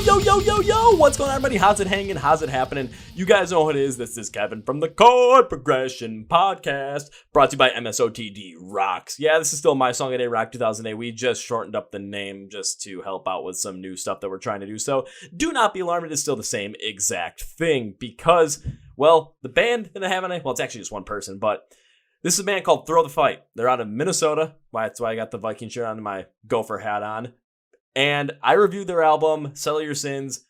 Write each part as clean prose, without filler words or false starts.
Yo, what's going on, everybody? How's it hanging? How's it happening? You guys know what it is. This is Kevin from the Chord Progression Podcast, brought to you by MSOTD Rocks. Yeah, this is still My Song a Day Rock 2008. We just shortened up the name just to help out with some new stuff that we're trying to do. So do not be alarmed. It is still the same exact thing because, well, the band that I have well, it's actually just one person, but this is a band called Throw the Fight. They're out of Minnesota. That's why I got the Viking shirt on and my Gopher hat on. And I reviewed their album, Settle Your Sins,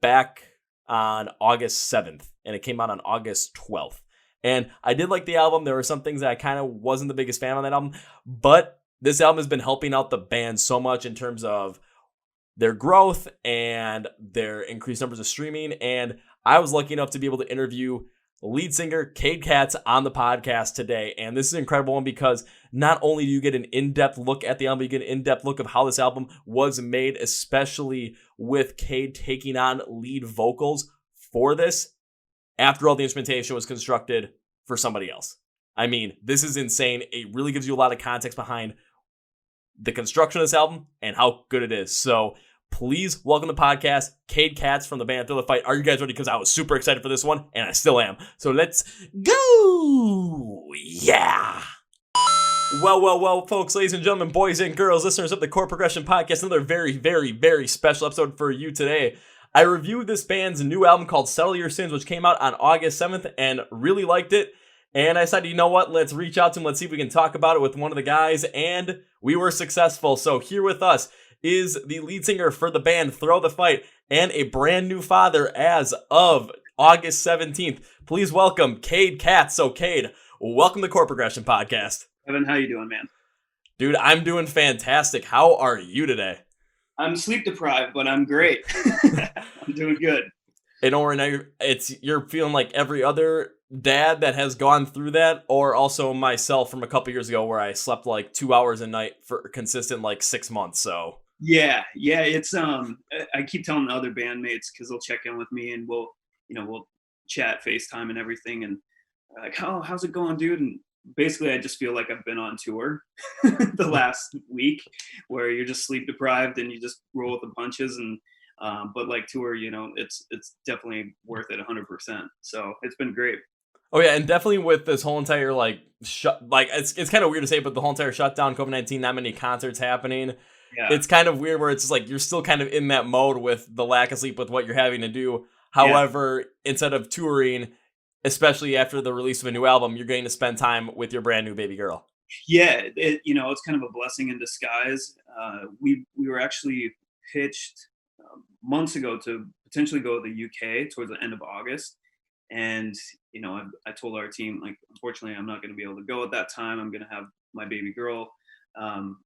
back on August 7th. And it came out on August 12th. And I did like the album. There were some things that I kind of wasn't the biggest fan on that album. But this album has been helping out the band so much in terms of their growth and their increased numbers of streaming. And I was lucky enough to be able to interview lead singer Kade Katz on the podcast today. And this is an incredible one because not only do you get an in-depth look at the album, you get an in-depth look of how this album was made, especially with Kade taking on lead vocals for this after all the instrumentation was constructed for somebody else. I mean, this is insane. It really gives you a lot of context behind the construction of this album and how good it is. So please welcome to the podcast, Kade Katz from the band Throw the Fight. Are you guys ready? Because I was super excited for this one, and I still am. So let's go! Yeah! Well, folks, ladies and gentlemen, boys and girls, listeners of the Chord Progression Podcast, another very, very, very special episode for you today. I reviewed this band's new album called Settle Your Sins, which came out on August 7th, and really liked it. And I decided, you know what, let's reach out to him, let's see if we can talk about it with one of the guys, and we were successful. So here with us is the lead singer for the band Throw the Fight and a brand new father as of August 17th. Please welcome Kade Katz. So Kade, welcome to the Chord Progression Podcast. Evan, how you doing, man? Dude, I'm doing fantastic. How are you today? I'm sleep deprived, but I'm great. I'm doing good. Hey, don't worry, now you're feeling like every other dad that has gone through that, or also myself from a couple years ago where I slept like 2 hours a night for consistent like 6 months. So yeah, it's I keep telling the other bandmates because they'll check in with me and we'll chat FaceTime and everything, and like, oh, how's it going, dude? And basically I just feel like I've been on tour the last week where you're just sleep deprived and you just roll with the punches, and but like tour, it's definitely worth it 100%. So it's been great. Oh yeah, and definitely with this whole entire it's kind of weird to say, but the whole entire shutdown, COVID-19, not many concerts happening. Yeah. It's kind of weird where it's just like you're still kind of in that mode with the lack of sleep with what you're having to do. However, instead of touring, especially after the release of a new album, you're going to spend time with your brand new baby girl. Yeah, it's kind of a blessing in disguise. We were actually pitched months ago to potentially go to the UK towards the end of August. And, I told our team, like, unfortunately, I'm not going to be able to go at that time. I'm going to have my baby girl.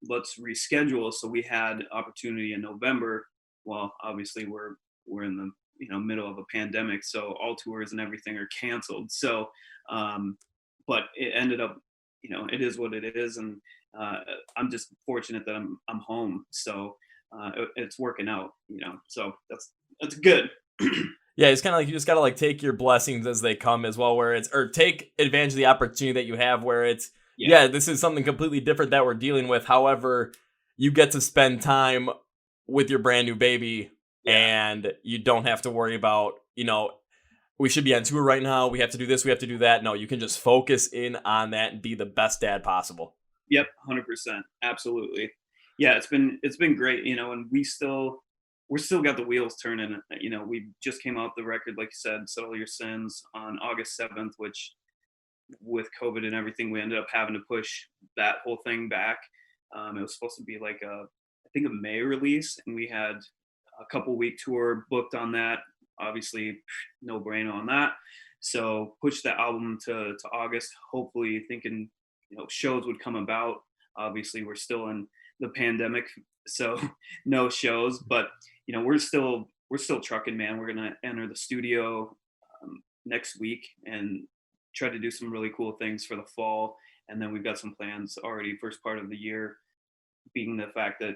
Let's reschedule. So we had opportunity in November. Well, obviously we're in the middle of a pandemic, so all tours and everything are canceled. So, but it ended up, it is what it is, and I'm just fortunate that I'm home. So it's working out, So that's good. Yeah, it's kind of like you just got to like take your blessings as they come as well, or take advantage of the opportunity that you have where it's, yeah, this is something completely different that we're dealing with. However, you get to spend time with your brand new baby, and you don't have to worry about, we should be on tour right now. We have to do this. We have to do that. No, you can just focus in on that and be the best dad possible. Yep. 100%. Absolutely. Yeah. It's been great, and we're still got the wheels turning. We just came out the record, like you said, Settle Your Sins on August 7th, which with COVID and everything, we ended up having to push that whole thing back. It was supposed to be like a May release, and we had a couple week tour booked on that. Obviously, no brainer on that. So pushed the album to August, hopefully thinking, shows would come about. Obviously, we're still in the pandemic, so no shows, but we're still trucking, man. We're gonna enter the studio next week and try to do some really cool things for the fall, and then we've got some plans already first part of the year, being the fact that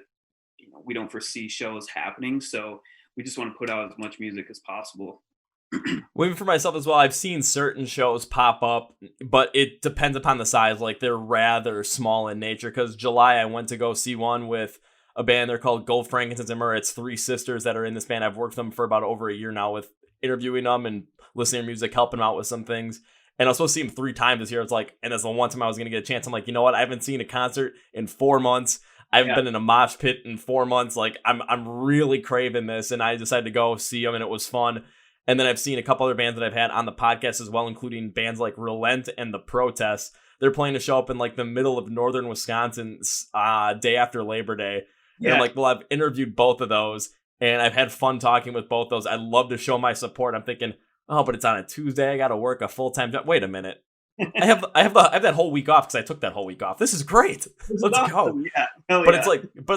we don't foresee shows happening, so we just want to put out as much music as possible. Well, even for myself as well, I've seen certain shows pop up, but it depends upon the size. Like, they're rather small in nature, because July I went to go see one with a band. They're called Gold Frankincense and Myrrh. It's three sisters that are in this band. I've worked with them for about over a year now with interviewing them and listening to music, helping them out with some things. And I was supposed to see them 3 times this year. It's like, and that's the one time I was going to get a chance. I'm like, you know what? I haven't seen a concert in 4 months. I haven't been in a mosh pit in 4 months. Like, I'm really craving this. And I decided to go see them, and it was fun. And then I've seen a couple other bands that I've had on the podcast as well, including bands like Relent and The Protests. They're playing a show up in like the middle of northern Wisconsin day after Labor Day. Yeah. And I'm like, well, I've interviewed both of those, and I've had fun talking with both those. I'd love to show my support. I'm thinking, oh, but it's on a Tuesday. I got to work a full-time job. Wait a minute. I have that whole week off because I took that whole week off. This is great. Let's go. Yeah. But it's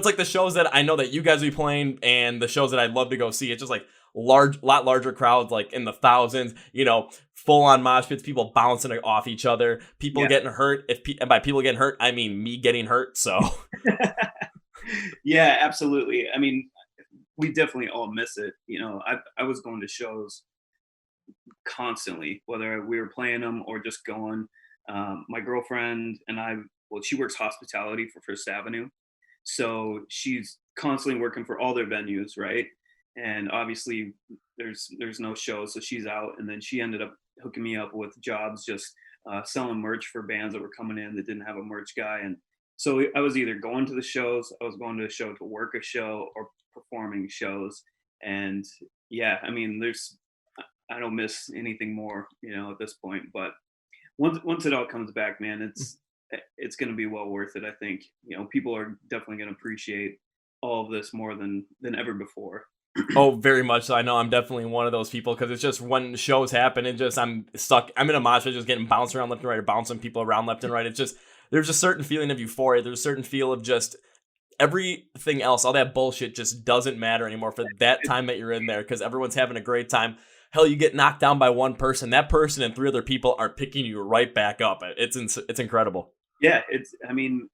like the shows that I know that you guys will be playing, and the shows that I'd love to go see. It's just like lot larger crowds, like in the thousands, full on mosh pits, people bouncing off each other, people getting hurt. And by people getting hurt, I mean me getting hurt. So yeah, absolutely. I mean, we definitely all miss it. I was going to shows constantly, whether we were playing them or just going. My girlfriend and I, she works hospitality for First Avenue, so she's constantly working for all their venues, right? And obviously there's no shows, so she's out. And then she ended up hooking me up with jobs just selling merch for bands that were coming in that didn't have a merch guy. And so I was either going to the shows, I was going to a show to work a show, or performing shows. And yeah, I mean, I don't miss anything more, at this point. But once it all comes back, man, it's going to be well worth it. I think, people are definitely going to appreciate all of this more than ever before. Oh, very much so. I know I'm definitely one of those people, because it's just when shows happen and just I'm stuck. I'm in a mosh pit just getting bounced around left and right, or bouncing people around left and right. It's just, there's a certain feeling of euphoria. There's a certain feel of just everything else. All that bullshit just doesn't matter anymore for that time that you're in there, because everyone's having a great time. Hell, you get knocked down by one person. That person and 3 other people are picking you right back up. It's incredible. Yeah, it's an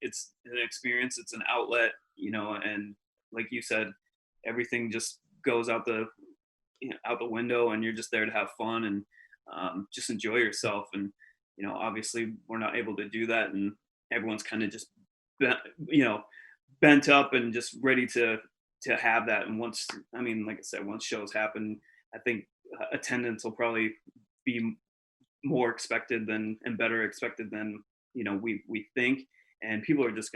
experience. It's an outlet, and like you said, everything just goes out the window, and you're just there to have fun and just enjoy yourself. And obviously we're not able to do that, and everyone's kind of just bent up and just ready to have that. And once shows happen, I think attendance will probably be more expected and better expected than we think, and people are just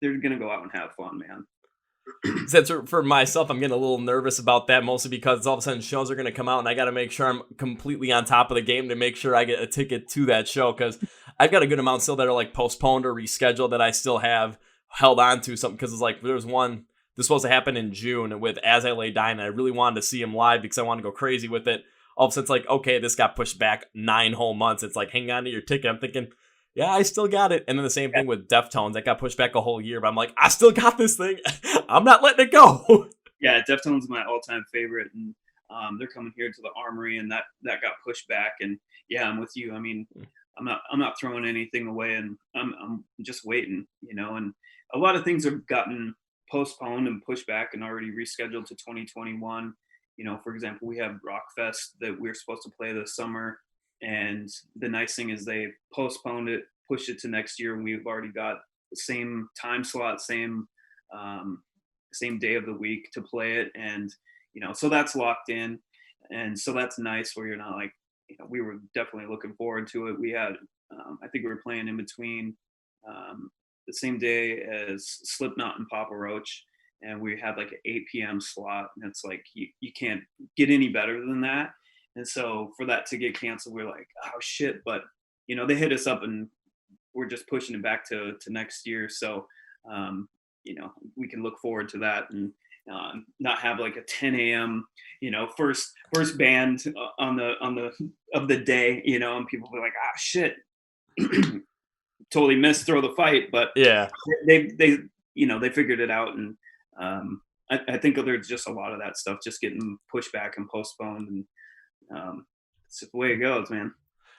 they're gonna go out and have fun, man. That's for myself. I'm getting a little nervous about that, mostly because all of a sudden shows are going to come out, and I got to make sure I'm completely on top of the game to make sure I get a ticket to that show, because I've got a good amount still that are like postponed or rescheduled that I still have held on to something, because it's like there's one this was supposed to happen in June with As I Lay Dying, and I really wanted to see him live because I wanted to go crazy with it. All of a sudden it's like, okay, this got pushed back 9 whole months. It's like, hang on to your ticket. I'm thinking, yeah, I still got it. And then the same thing with Deftones. That got pushed back a whole year, but I'm like, I still got this thing. I'm not letting it go. Yeah, Deftones is my all-time favorite, and they're coming here to the Armory, and that got pushed back. And yeah, I'm with you. I mean, I'm not throwing anything away, and I'm just waiting, And a lot of things have gotten postponed and pushed back and already rescheduled to 2021. For example, we have Rockfest that we're supposed to play this summer. And the nice thing is they postponed it, pushed it to next year, and we've already got the same time slot, same day of the week to play it. And, so that's locked in. And so that's nice, where you're not like, we were definitely looking forward to it. We had, I think we were playing in between the same day as Slipknot and Papa Roach. And we had like an 8 p.m. slot. And it's like, you can't get any better than that. And so for that to get canceled, we're like, oh shit. But, they hit us up, and we're just pushing it back to next year. So, we can look forward to that, and not have like a 10 a.m., first band on the day, and people be like, ah, shit, totally missed Throw the Fight. But yeah, they figured it out. And I think there's just a lot of that stuff just getting pushed back and postponed, and it's just the way it goes, man.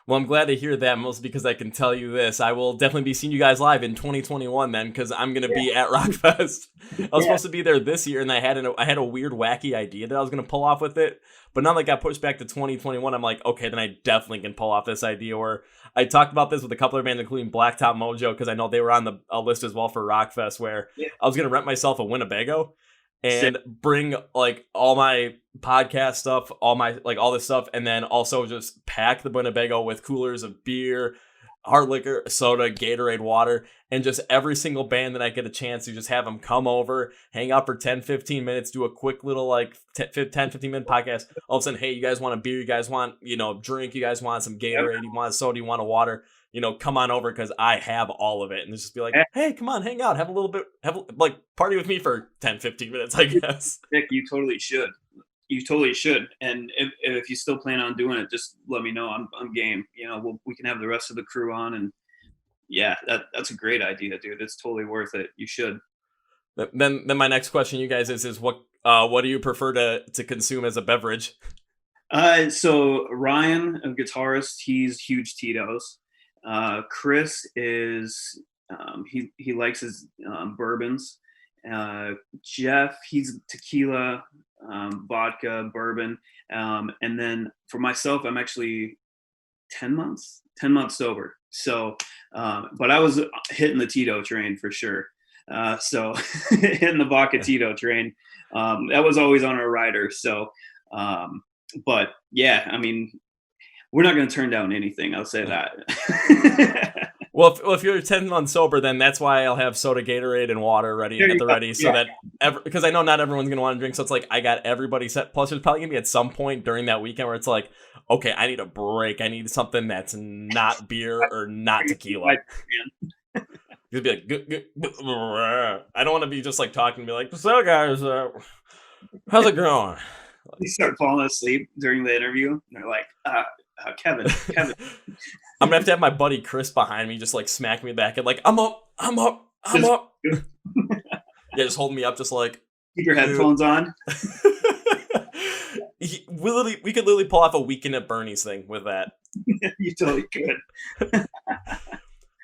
Well, I'm glad to hear that, mostly because I can tell you this. I will definitely be seeing you guys live in 2021 then, because I'm going to be at Rockfest. I was supposed to be there this year, and I had a weird, wacky idea that I was going to pull off with it. But now that got pushed back to 2021, I'm like, okay, then I definitely can pull off this idea. Or I talked about this with a couple of bands, including Blacktop Mojo, because I know they were on a list as well for Rockfest, where I was going to rent myself a Winnebago and bring like all my podcast stuff, all this stuff, and then also just pack the Winnebago with coolers of beer, hard liquor, soda, Gatorade, water, and just every single band that I get a chance to just have them come over, hang out for 10-15 minutes, do a quick little 10-15 minute podcast. All of a sudden, hey, you guys want a beer, you guys want drink, you guys want some Gatorade, you want soda, you want a water, come on over, because I have all of it. And just be like, hey, come on, hang out, have a little bit, party with me for 10-15 minutes, I guess. Nick, you totally should. You totally should. And if you still plan on doing it, just let me know. I'm game. We can have the rest of the crew on, and yeah, that's a great idea, dude. It's totally worth it. You should. Then my next question, you guys, is what do you prefer to consume as a beverage? So Ryan, a guitarist, he's huge Tito's. Chris is he likes his bourbons. Jeff, he's tequila, vodka, bourbon, and then for myself, I'm actually 10 months sober. So, but I was hitting the Tito train for sure. So hitting the vodka Tito train, that was always on our rider. So, but yeah, I mean, we're not going to turn down anything. I'll say that. Well, if you're 10 months sober, then that's why I'll have soda, Gatorade, and water ready at the ready, so that because I know not everyone's gonna want to drink, so it's like I got everybody set. Plus, there's probably gonna be at some point during that weekend where it's like, okay, I need a break. I need something that's not beer or not tequila. You'd be like, good. I don't want to be just like talking and be like, so guys, how's it going? You start falling asleep during the interview, and they're like, Kevin. I'm gonna have to have my buddy Chris behind me, just like smack me back and like, I'm up. Yeah, just hold me up, just like keep your headphones on. We could literally pull off a Weekend at Bernie's thing with that. You totally could.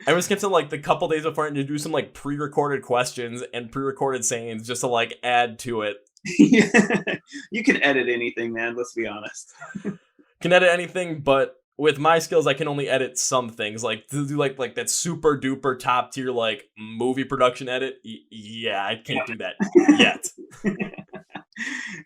I was kept to like the couple days before to do some like pre-recorded questions and pre-recorded sayings just to like add to it. You can edit anything, man. Let's be honest. Can edit anything, but with my skills, I can only edit some things. Like to do like that super duper top tier like movie production edit. Yeah, I can't do that yet.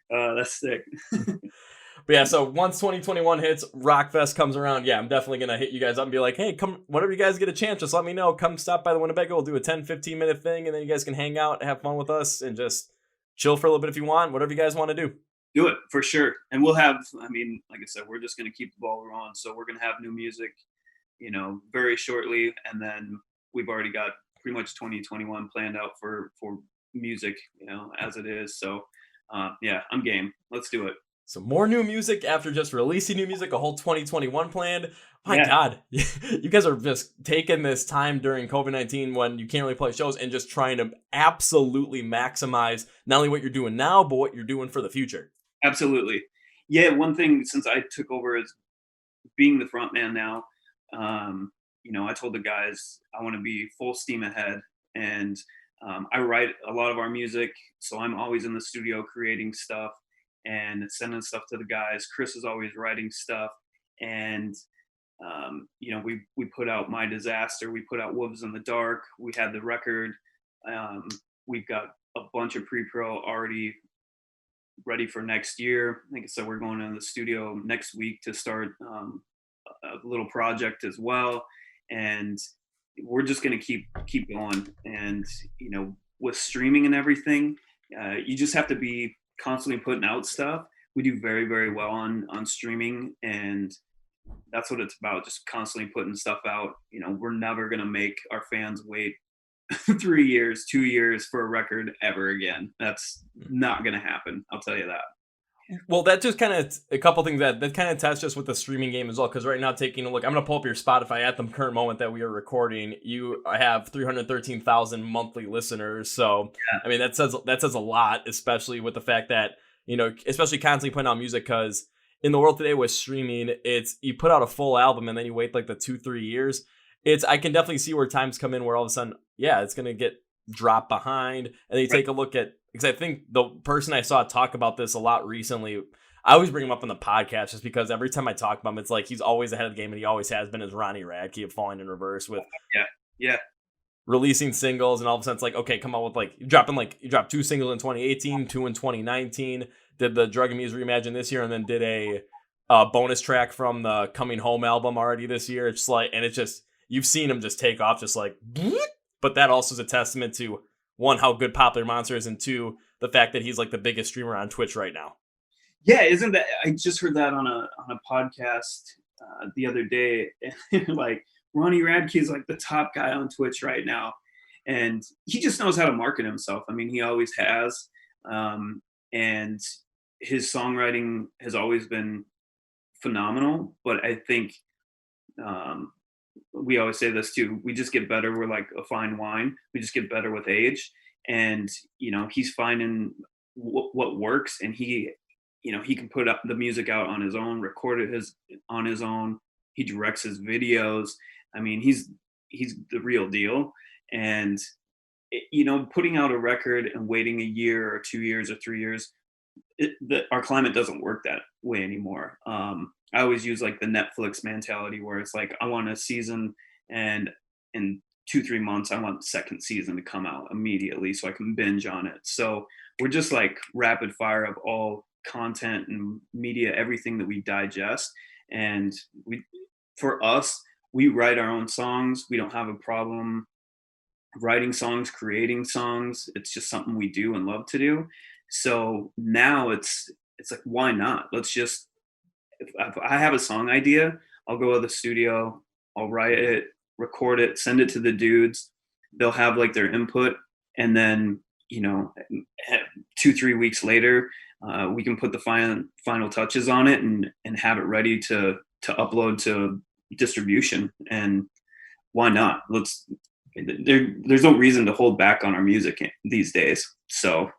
That's sick. But yeah, so once 2021 hits, Rockfest comes around, yeah, I'm definitely going to hit you guys up and be like, hey, come, whenever you guys get a chance, just let me know. Come stop by the Winnebago. We'll do a 10-15 minute thing, and then you guys can hang out, have fun with us, and just chill for a little bit if you want, whatever you guys want to do. Do it, for sure. And we'll have, I mean, like I said, we're just going to keep the ball rolling. So we're going to have new music, very shortly. And then we've already got pretty much 2021 planned out for music, as it is. So, yeah, I'm game. Let's do it. So more new music after just releasing new music, a whole 2021 planned. My God, you guys are just taking this time during COVID-19 when you can't really play shows and just trying to absolutely maximize not only what you're doing now, but what you're doing for the future. Absolutely. Yeah, one thing since I took over as being the front man now, I told the guys I want to be full steam ahead. And I write a lot of our music, so I'm always in the studio creating stuff and sending stuff to the guys. Chris is always writing stuff. And, we put out My Disaster. We put out Wolves in the Dark. We had the record. We've got a bunch of pre-pro already ready for next year. Like I said, we're going into the studio next week to start a little project as well. And we're just going to keep going. And, with streaming and everything, you just have to be constantly putting out stuff. We do very, very well on streaming, and that's what it's about, just constantly putting stuff out. We're never going to make our fans wait 3 years, 2 years for a record ever again. That's not going to happen. I'll tell you that. Well, that just kind of a couple things that kind of tests just with the streaming game as well. Because right now, taking a look, I'm going to pull up your Spotify at the current moment that we are recording. You have 313,000 monthly listeners. So, yeah. I mean, that says a lot, especially with the fact that, especially constantly putting out music, because in the world today with streaming, it's you put out a full album and then you wait like the 2-3 years. It's I can definitely see where times come in where all of a sudden, yeah, it's gonna get dropped behind. And then you Right. take a look at because I think the person I saw talk about this a lot recently. I always bring him up on the podcast just because every time I talk about him, it's like he's always ahead of the game and he always has been as Ronnie Radke of Falling in Reverse with Yeah. Yeah. releasing singles, and all of a sudden it's like, okay, come on with you dropped 2 singles in 2018, two in 2019, did the Drug and Music Reimagine this year, and then did a bonus track from the Coming Home album already this year. It's like, and it's just you've seen him just take off, just like, but that also is a testament to one, how good Popular Monster is, and two, the fact that he's like the biggest streamer on Twitch right now. Yeah, isn't that? I just heard that on a podcast the other day. Like Ronnie Radke is like the top guy on Twitch right now, and he just knows how to market himself. I mean, he always has, and his songwriting has always been phenomenal. But I think we always say this too. We just get better. We're like a fine wine. We just get better with age, and he's finding what works, and he can put up the music out on his own, record it on his own. He directs his videos. I mean, he's the real deal. And putting out a record and waiting a year or 2 years or 3 years, our climate doesn't work that way anymore. I always use like the Netflix mentality where it's like, I want a season, and in 2-3 months, I want the second season to come out immediately so I can binge on it. So we're just like rapid fire of all content and media, everything that we digest. And for us, we write our own songs. We don't have a problem writing songs, creating songs. It's just something we do and love to do. So now it's like, why not? Let's just, if I have a song idea, I'll go to the studio, I'll write it, record it, send it to the dudes. They'll have like their input, and then 2-3 weeks later, we can put the final touches on it and have it ready to upload to distribution. And why not? There's no reason to hold back on our music these days. So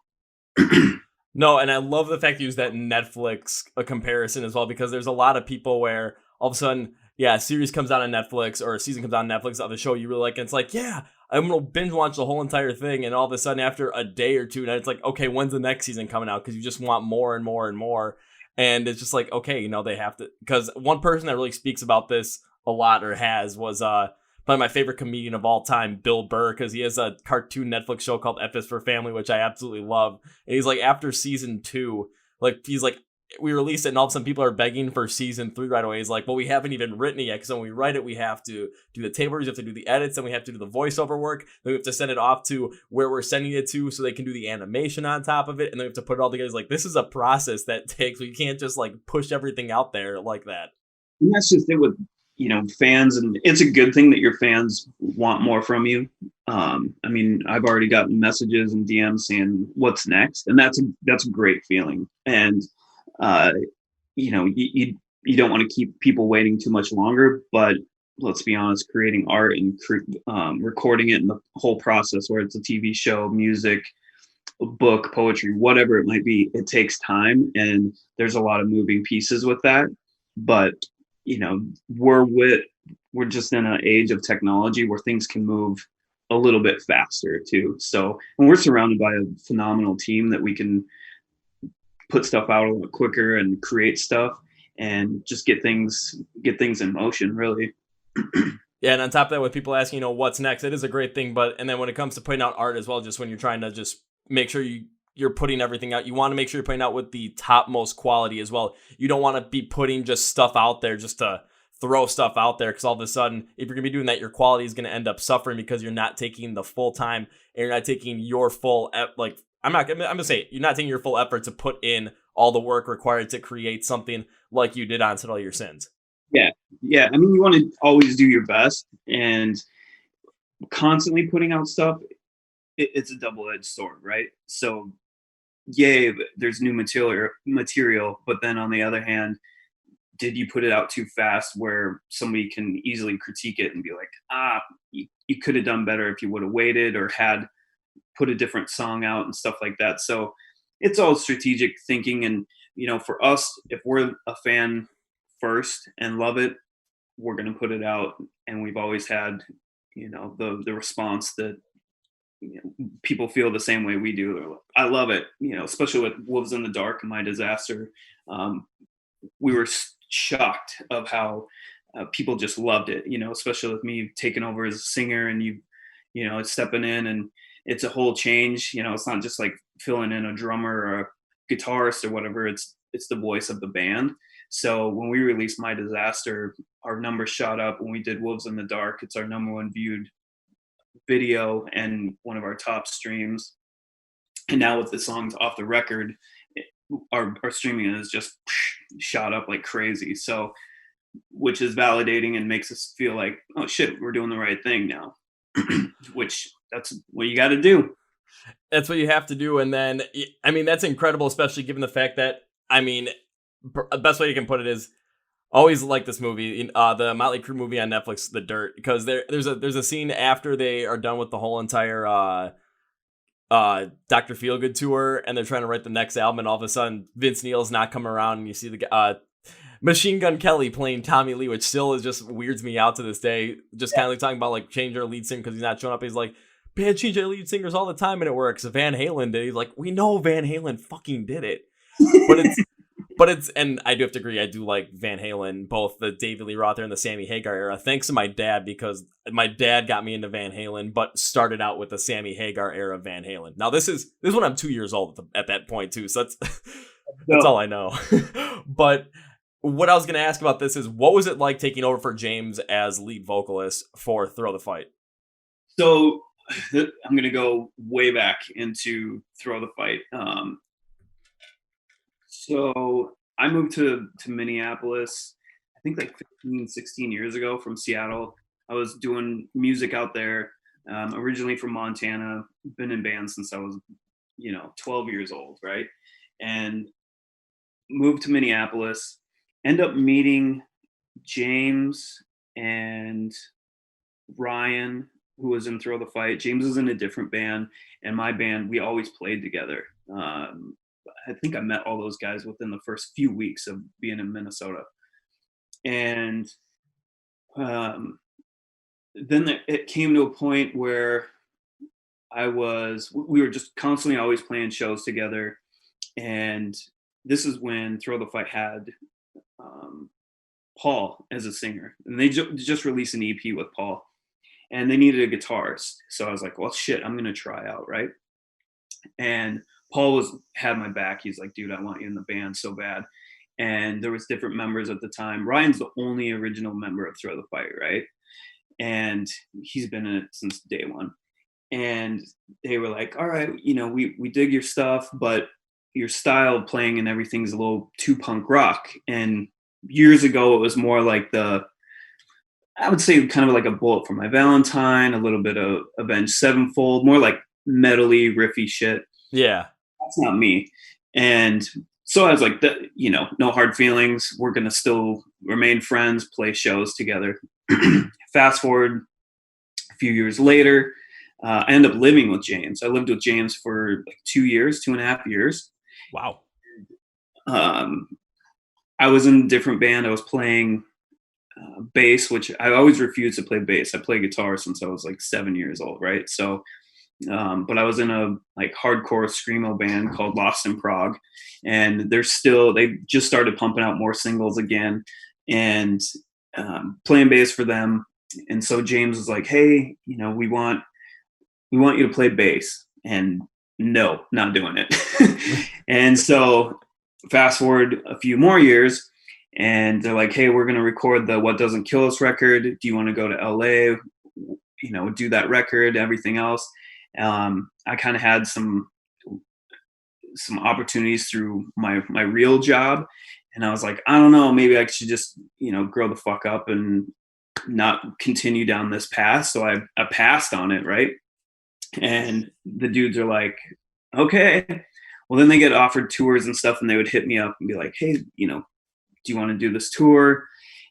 No, and I love the fact you use that Netflix comparison as well, because there's a lot of people where all of a sudden, yeah, a series comes out on Netflix or a season comes out on Netflix of a show you really like, and it's like, yeah, I'm gonna binge watch the whole entire thing, and all of a sudden after a day or two, now it's like, okay, when's the next season coming out? Because you just want more and more and more, and it's just like, okay, they have to. Because one person that really speaks about this a lot or was probably my favorite comedian of all time, Bill Burr, because he has a cartoon Netflix show called F is for Family, which I absolutely love. And he's like, after season 2, like he's like, we released it and all of a sudden people are begging for season 3 right away. He's like, well, we haven't even written it yet, because when we write it, we have to do the table reads, we have to do the edits, then we have to do the voiceover work, then we have to send it off to where we're sending it to so they can do the animation on top of it, and then we have to put it all together. It's like, this is a process that takes, we can't just like push everything out there like that. And that's just it with fans, and it's a good thing that your fans want more from you. I mean, I've already gotten messages and DMs saying what's next, and that's a great feeling. And you don't want to keep people waiting too much longer, but let's be honest, creating art and recording it in the whole process, where it's a TV show, music, a book, poetry, whatever it might be, it takes time, and there's a lot of moving pieces with that. But we're just in an age of technology where things can move a little bit faster too. So, and we're surrounded by a phenomenal team that we can put stuff out a lot quicker and create stuff and just get things in motion, really. Yeah, and on top of that, with people asking, what's next, it is a great thing. But and then when it comes to putting out art as well, just when you're trying to just make sure you're putting everything out, you want to make sure you're putting out with the topmost quality as well. You don't want to be putting just stuff out there just to throw stuff out there, because all of a sudden, if you're going to be doing that, your quality is going to end up suffering because you're not taking the full time and you're not taking your full, I'm going to say, you're not taking your full effort to put in all the work required to create something like you did on Settle Your Sins. Yeah. I mean, you want to always do your best, and constantly putting out stuff, it's a double-edged sword, right? So, yay, there's new material, but then on the other hand, did you put it out too fast where somebody can easily critique it and be like, you could have done better if you would have waited or had put a different song out and stuff like that. So it's all strategic thinking. And, for us, if we're a fan first and love it, we're going to put it out. And we've always had, the response that, people feel the same way we do. They're like, I love it, especially with Wolves in the Dark and My Disaster. We were shocked of how people just loved it, especially with me taking over as a singer and stepping in, and it's a whole change. It's not just like filling in a drummer or a guitarist or whatever. It's the voice of the band. So when we released My Disaster, our numbers shot up. When we did Wolves in the Dark, it's our number one viewed video and one of our top streams. And now with the songs off the record, our streaming is just shot up like crazy. So, which is validating and makes us feel like, oh shit, we're doing the right thing now. Which that's what you got to do. That's what you have to do. And then, I mean, that's incredible, especially given the fact that, I mean, the best way you can put it is, always like this movie, the Motley Crue movie on Netflix, The Dirt, because there's a scene after they are done with the whole entire Dr. Feelgood tour, and they're trying to write the next album, and all of a sudden Vince Neil's not coming around, and you see the Machine Gun Kelly playing Tommy Lee, which still is just weirds me out to this day. Just kind of like talking about like change our lead singer because he's not showing up. He's like, band change our lead singers all the time, and it works. Van Halen did. He's like, we know Van Halen fucking did it, but it's, and I do have to agree, I do like Van Halen, both the David Lee Roth and the Sammy Hagar era, thanks to my dad, because my dad got me into Van Halen, but started out with the Sammy Hagar era of Van Halen. Now this is when I'm 2 years old at that point too, so that's all I know. But what I was going to ask about this is, what was it like taking over for James as lead vocalist for Throw the Fight? So I'm going to go way back into Throw the Fight. So I moved to Minneapolis, I think like 16 years ago from Seattle. I was doing music out there, originally from Montana, been in bands since I was, 12 years old, right? And moved to Minneapolis, end up meeting James and Ryan, who was in Throw the Fight. James was in a different band, and my band, we always played together. I think I met all those guys within the first few weeks of being in Minnesota. And then it came to a point where we were just constantly always playing shows together. And this is when Throw the Fight had Paul as a singer. And they just released an EP with Paul. And they needed a guitarist. So I was like, well, shit, I'm going to try out, right? And Paul had my back. He's like, dude, I want you in the band so bad. And there was different members at the time. Ryan's the only original member of Throw the Fight, right? And he's been in it since day one. And they were like, all right, we dig your stuff, but your style of playing and everything's a little too punk rock. And years ago, it was more like I would say kind of like a Bullet for My Valentine, a little bit of Avenged Sevenfold, more like metally, riffy shit. Yeah. That's not me. And so I was like, no hard feelings. We're going to still remain friends, play shows together. Fast forward a few years later, I ended up living with James. I lived with James for like 2.5 years. Wow. I was in a different band. I was playing bass, which I always refused to play bass. I played guitar since I was like 7 years old, right? So but I was in a like hardcore screamo band called Lost in Prague, and they just started pumping out more singles again, and playing bass for them. And so James was like, hey, we want you to play bass. And no, not doing it. And so fast forward a few more years, and they're like, hey, we're going to record the What Doesn't Kill Us record. Do you want to go to LA, do that record, everything else? I kind of had some opportunities through my real job, and I was like, I don't know, maybe I should just grow the fuck up and not continue down this path. So I passed on it, right? And the dudes are like, okay. Well, then they get offered tours and stuff, and they would hit me up and be like, hey, do you want to do this tour?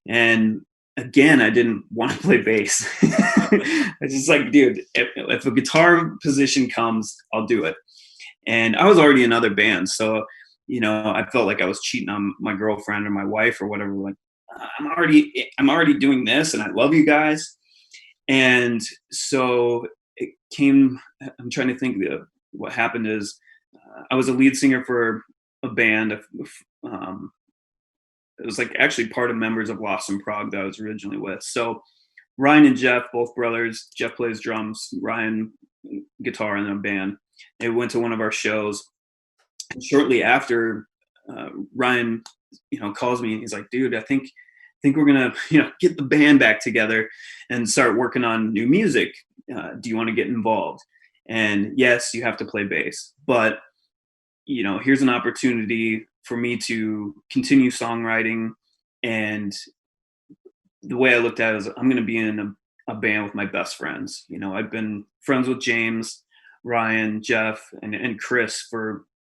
And again, I didn't want to play bass. I was just like, dude, if a guitar position comes, I'll do it. And I was already in other bands. So, I felt like I was cheating on my girlfriend or my wife or whatever. Like, I'm already doing this and I love you guys. And so it came, I'm trying to think of what happened is I was a lead singer for a band. It was like actually part of members of Lost in Prague that I was originally with. So Ryan and Jeff, both brothers, Jeff plays drums, Ryan guitar in a band. They went to one of our shows. And shortly after, Ryan, calls me and he's like, dude, I think we're gonna, get the band back together and start working on new music. Do you want to get involved? And yes, you have to play bass, but here's an opportunity for me to continue songwriting. And the way I looked at it is I'm going to be in a band with my best friends. I've been friends with James, Ryan, Jeff, and Chris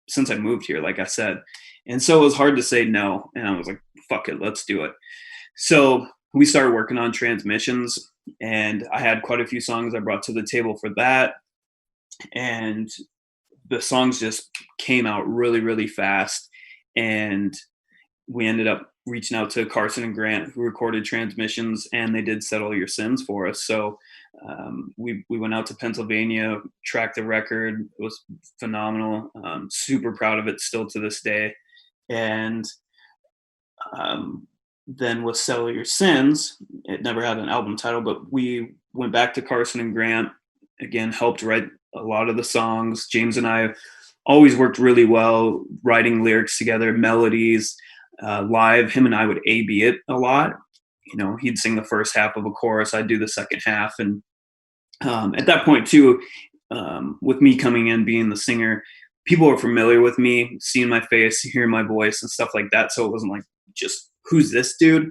since I moved here, like I said. And so it was hard to say no. And I was like, fuck it, let's do it. So we started working on Transmissions, and I had quite a few songs I brought to the table for that. And the songs just came out really, really fast. And we ended up reaching out to Carson and Grant, who recorded Transmissions, and they did Settle Your Sins for us. So we went out to Pennsylvania, tracked the record. It was phenomenal. Super proud of it still to this day. And then with Settle Your Sins, it never had an album title, but we went back to Carson and Grant, again, helped write a lot of the songs. James and I always worked really well, writing lyrics together, melodies, live. Him and I would A-B it a lot. He'd sing the first half of a chorus, I'd do the second half. And at that point too, with me coming in, being the singer, people were familiar with me, seeing my face, hearing my voice and stuff like that. So it wasn't like, just who's this dude?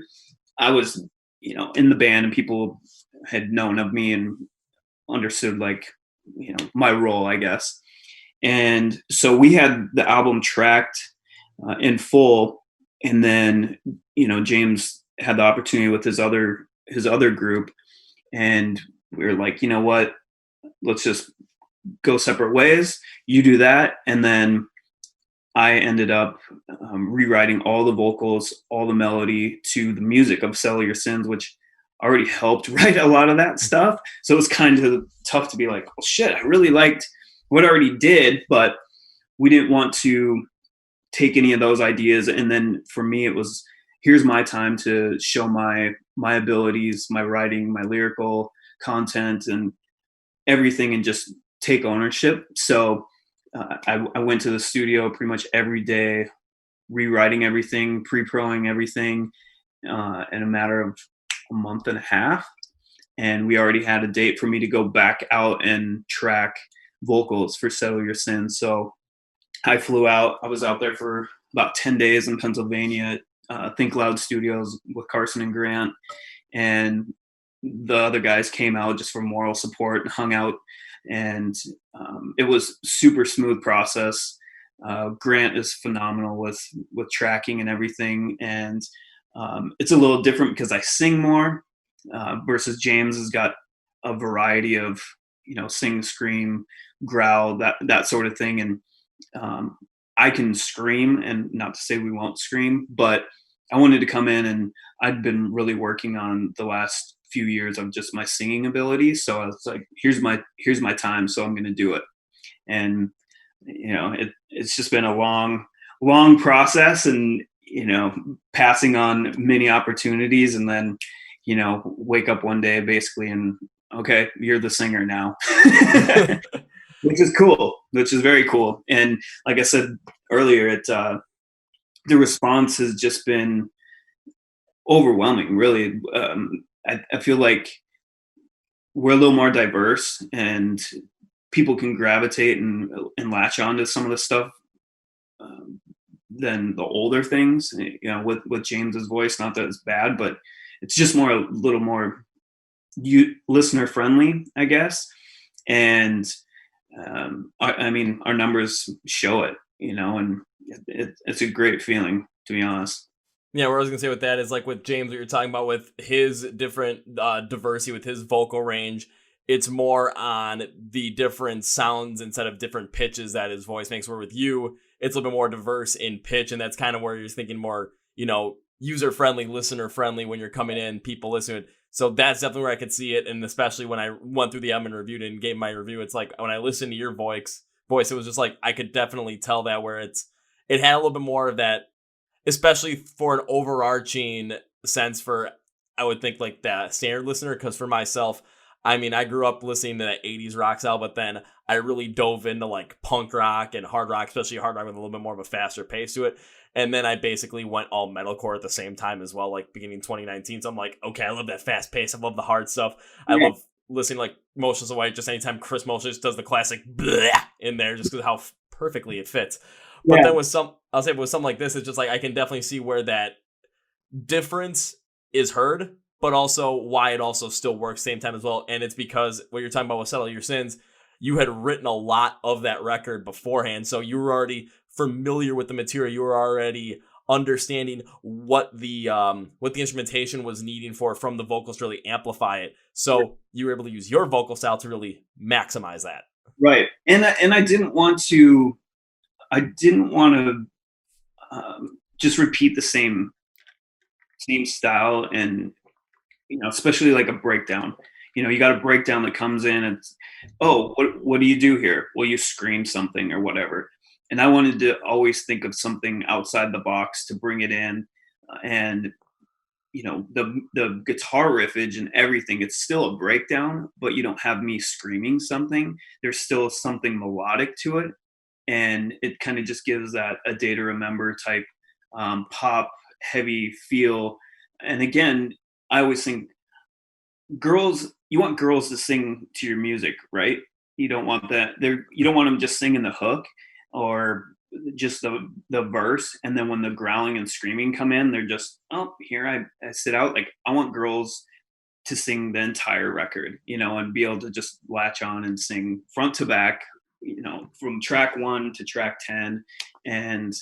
I was, in the band, and people had known of me and understood like, my role, I guess. And so we had the album tracked in full. And then, James had the opportunity with his other group, and we were like, you know what, let's just go separate ways. You do that. And then I ended up rewriting all the vocals, all the melody to the music of Settle Your Sins, which already helped write a lot of that stuff. So it was kind of tough to be like, well, shit, I really liked what I already did, but we didn't want to take any of those ideas. And then for me, it was, here's my time to show my abilities, my writing, my lyrical content and everything, and just take ownership. So I went to the studio pretty much every day, rewriting everything, pre-proing everything in a matter of a month and a half. And we already had a date for me to go back out and track vocals for Settle Your Sins. So I flew out. I was out there for about 10 days in Pennsylvania, Think Loud Studios with Carson and Grant. And the other guys came out just for moral support and hung out. And it was super smooth process. Grant is phenomenal with tracking and everything. And it's a little different because I sing more versus James has got a variety of, sing, scream, growl, that sort of thing. And I can scream, and not to say we won't scream, but I wanted to come in, and I'd been really working on the last few years of just my singing ability. So I was like, here's my time. So I'm going to do it. And, it's just been a long process, and, passing on many opportunities, and then, wake up one day basically and, okay, you're the singer now, which is cool, which is very cool. And like I said earlier, the response has just been overwhelming, really. I feel like we're a little more diverse, and people can gravitate and latch on to some of the stuff than the older things. With James's voice, not that it's bad, but it's just a little more listener friendly, I guess. And I mean, our numbers show it, and it's a great feeling, to be honest. Yeah, what I was gonna say with that is like with James, what you're talking about with his different diversity with his vocal range, it's more on the different sounds instead of different pitches that his voice makes. Where with you, it's a little bit more diverse in pitch, and that's kind of where you're thinking more, user friendly, listener friendly when you're coming in, people listening. So that's definitely where I could see it, and especially when I went through the album and reviewed it and gave my review, it's like when I listened to your voice, it was just like I could definitely tell that where it had a little bit more of that, especially for an overarching sense for, I would think, like that standard listener. Because for myself, I mean, I grew up listening to that 80s rock style, but then I really dove into like punk rock and hard rock, especially hard rock with a little bit more of a faster pace to it. And then I basically went all metalcore at the same time as well, like beginning 2019. So I'm like, okay, I love that fast pace. I love the hard stuff. I love listening like Motionless in White. Just anytime Chris Motion just does the classic bleh in there, just because how perfectly it fits. But then with something like this, it's just like I can definitely see where that difference is heard, but also why it also still works same time as well. And it's because what you're talking about with Settle Your Sins, you had written a lot of that record beforehand. So you were already familiar with the material. You were already understanding what the instrumentation was needing from the vocals to really amplify it. So you were able to use your vocal style to really maximize that. Right. And I didn't want to just repeat the same style, and especially like a breakdown. You got a breakdown that comes in and what do you do here? Well, you scream something or whatever. And I wanted to always think of something outside the box to bring it in. And the guitar riffage and everything, it's still a breakdown, but you don't have me screaming something. There's still something melodic to it. And it kind of just gives that a day to remember type pop heavy feel. And again, I always think you want girls to sing to your music, right? You don't want you don't want them just singing the hook or just the verse. And then when the growling and screaming come in, they're just, oh, here I sit out. Like, I want girls to sing the entire record, and be able to just latch on and sing front to back, from track 1 to track 10, and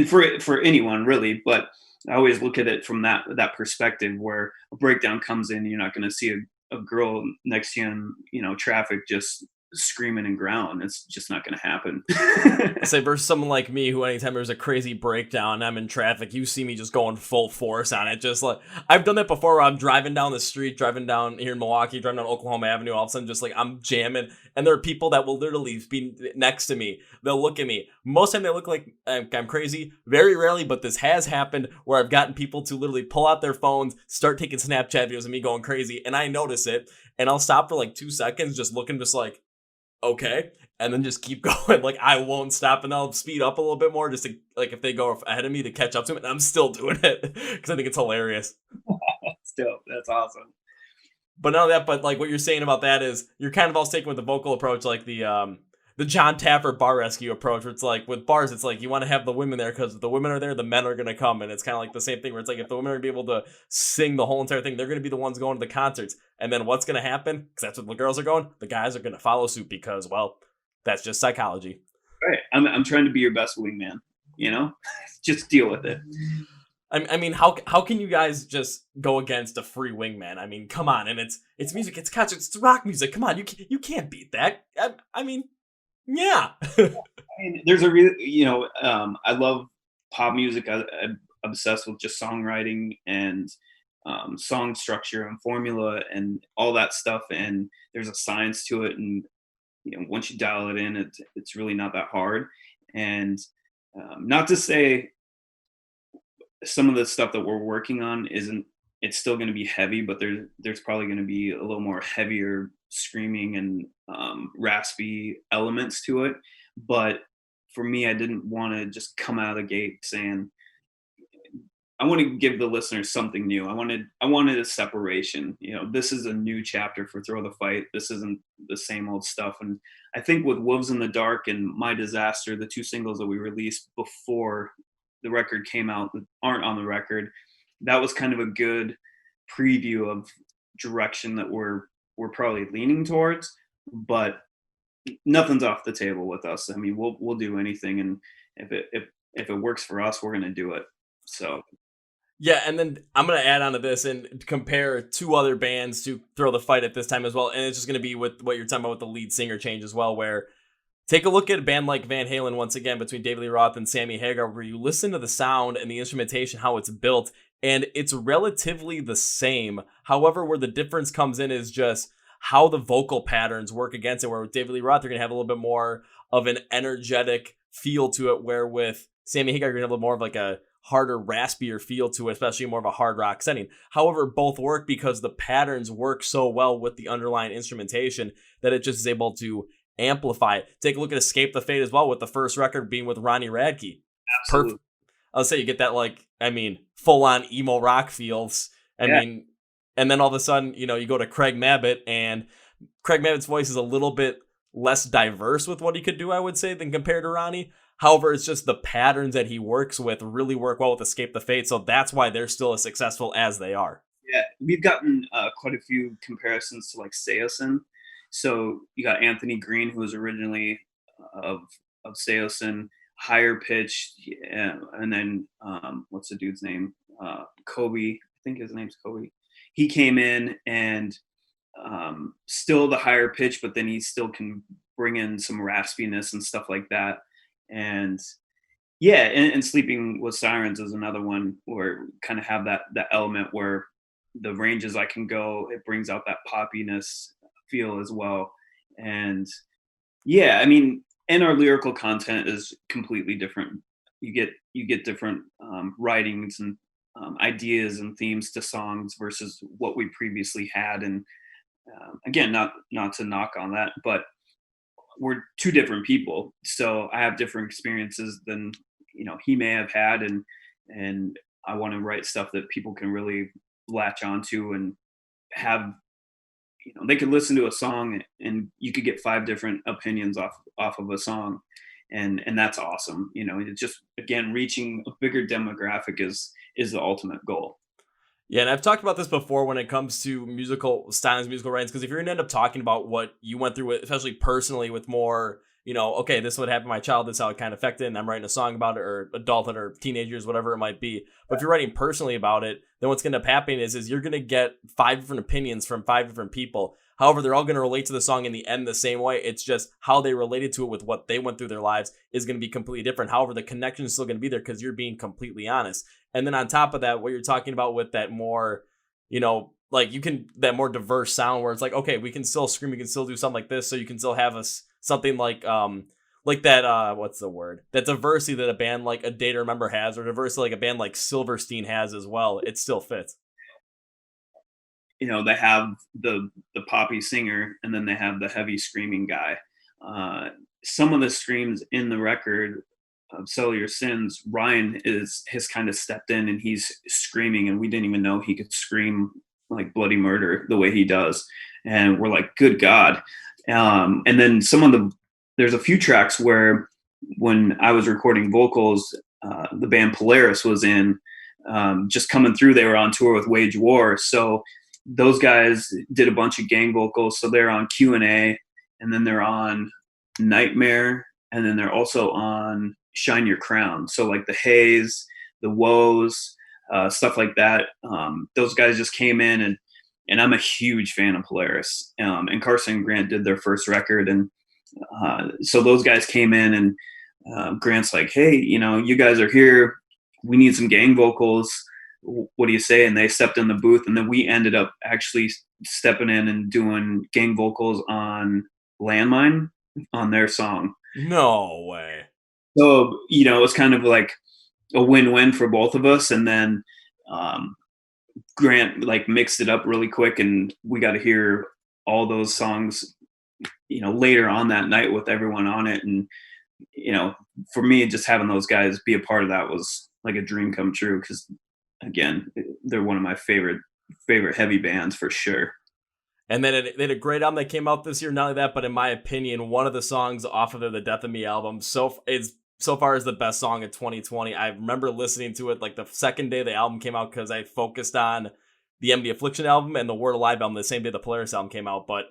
for anyone really. But I always look at it from that perspective, where a breakdown comes in, you're not going to see a girl next to you in traffic just screaming and growling. It's just not going to happen. I say versus someone like me, who anytime there's a crazy breakdown and I'm in traffic, you see me just going full force on it. Just like I've done that before, where I'm driving down the street, driving down here in Milwaukee, driving down Oklahoma Avenue, all of a sudden just like I'm jamming, and there are people that will literally be next to me. They'll look at me. Most of the time they look like I'm crazy. Very rarely, but this has happened, where I've gotten people to literally pull out their phones, start taking Snapchat videos of me going crazy, and I notice it, and I'll stop for like 2 seconds, just looking, just like, okay, and then just keep going. Like, I won't stop, and I'll speed up a little bit more just to, like, if they go ahead of me, to catch up to them, and I'm still doing it because I think it's hilarious. Still, that's awesome. But none of that, but like what you're saying about that is you're kind of all sticking with the vocal approach, like the John Tapper bar rescue approach, where it's like with bars, it's like you want to have the women there, because if the women are there, the men are going to come. And it's kind of like the same thing, where it's like if the women are going to be able to sing the whole entire thing, they're going to be the ones going to the concerts. And then what's going to happen? Because that's what the girls are going. The guys are going to follow suit, because, well, that's just psychology. Right. I'm trying to be your best wingman, just deal with it. I mean, how can you guys just go against a free wingman? I mean, come on. And it's music, it's concerts, it's rock music. Come on, you can't beat that. I mean, yeah. I mean, there's a really, I love pop music. I'm obsessed with just songwriting and song structure and formula and all that stuff. And there's a science to it. And, once you dial it in, it's really not that hard. And not to say some of the stuff that we're working on it's still going to be heavy, but there's probably going to be a little more heavier screaming and raspy elements to it. But for me, I didn't want to just come out of the gate saying, I want to give the listeners something new. I wanted a separation. This is a new chapter for Throw the Fight. This isn't the same old stuff. And I think with Wolves in the Dark and My Disaster, the 2 singles that we released before the record came out that aren't on the record, that was kind of a good preview of direction that we're probably leaning towards. But nothing's off the table with us. I mean, we'll do anything, and if it works for us, we're going to do it. So Yeah, and then I'm going to add on to this and compare two other bands to throw the fight at this time as well. And it's just going to be with what you're talking about with the lead singer change as well, where take a look at a band like Van Halen once again between David Lee Roth and Sammy Hagar, where you listen to the sound and the instrumentation, how it's built, and it's relatively the same. However, where the difference comes in is just how the vocal patterns work against it, where with David Lee Roth, you're going to have a little bit more of an energetic feel to it, where with Sammy Hagar, you're going to have a little more of like a harder, raspier feel to it, especially more of a hard rock setting. However, both work because the patterns work so well with the underlying instrumentation that it just is able to amplify it. Take a look at Escape the Fate as well, with the first record being with Ronnie Radke. Absolutely. Perfect. I'll say you get that, like, I mean, full-on emo rock feels. I mean, and then all of a sudden, you know, you go to Craig Mabbitt, and Craig Mabbitt's voice is a little bit less diverse with what he could do, I would say, than compared to Ronnie. However, it's just the patterns that he works with really work well with Escape the Fate, so that's why they're still as successful as they are. Yeah, we've gotten quite a few comparisons to like Seosin. So you got Anthony Green, who was originally of Seosin, higher pitched, and then what's the dude's name? Kobe, I think his name's Kobe. He came in and still the higher pitch, but then he still can bring in some raspiness and stuff like that. And yeah, and Sleeping with Sirens is another one where kind of have that element where the ranges I can go, it brings out that poppiness feel as well. And yeah, I mean, and our lyrical content is completely different. You get different writings and ideas and themes to songs versus what we previously had. And again, not to knock on that, but we're two different people, so I have different experiences than he may have had, and I want to write stuff that people can really latch onto and have. They could listen to a song and you could get 5 different opinions off of a song, and that's awesome. It's just, again, reaching a bigger demographic is the ultimate goal. Yeah, and I've talked about this before when it comes to musical styles, musical writings, because if you're going to end up talking about what you went through, especially personally with more, okay, this would happen in my childhood, this is how it kind of affected, and I'm writing a song about it, or adulthood, or teenagers, whatever it might be. But if you're writing personally about it, then what's going to end up happening is you're going to get 5 different opinions from 5 different people. However, they're all going to relate to the song in the end the same way. It's just how they related to it with what they went through their lives is going to be completely different. However, the connection is still going to be there because you're being completely honest. And then on top of that, what you're talking about with that more, that more diverse sound where it's like, okay, we can still scream, we can still do something like this. So you can still have something like that, what's the word? That diversity that a band like A Day to Remember has, or diversity like a band like Silverstein has as well. It still fits. They have the poppy singer, and then they have the heavy screaming guy. Some of the screams in the record of Sell Your Sins, Ryan has kind of stepped in and he's screaming, and we didn't even know he could scream like bloody murder the way he does. And we're like, good God. And then there's a few tracks where when I was recording vocals, the band Polaris was in, just coming through. They were on tour with Wage War. So those guys did a bunch of gang vocals. So they're on Q&A, and then they're on Nightmare, and then they're also on Shine Your Crown. So like the Haze, the Woes, stuff like that. Those guys just came in, and I'm a huge fan of Polaris. And Carson and Grant did their first record. And so those guys came in, and Grant's like, hey, you guys are here. We need some gang vocals. What do you say? And they stepped in the booth, and then we ended up actually stepping in and doing gang vocals on Landmine on their song. No way. So, it was kind of like a win-win for both of us. And then Grant mixed it up really quick, and we got to hear all those songs, later on that night with everyone on it. And, for me, just having those guys be a part of that was like a dream come true, because again, they're one of my favorite heavy bands for sure. And then they had a great album that came out this year. Not only that, but in my opinion, one of the songs off of the Death of Me album so far is the best song of 2020. I remember listening to it like the second day the album came out, because I focused on the MD Affliction album and the Word Alive album the same day the Polaris album came out. But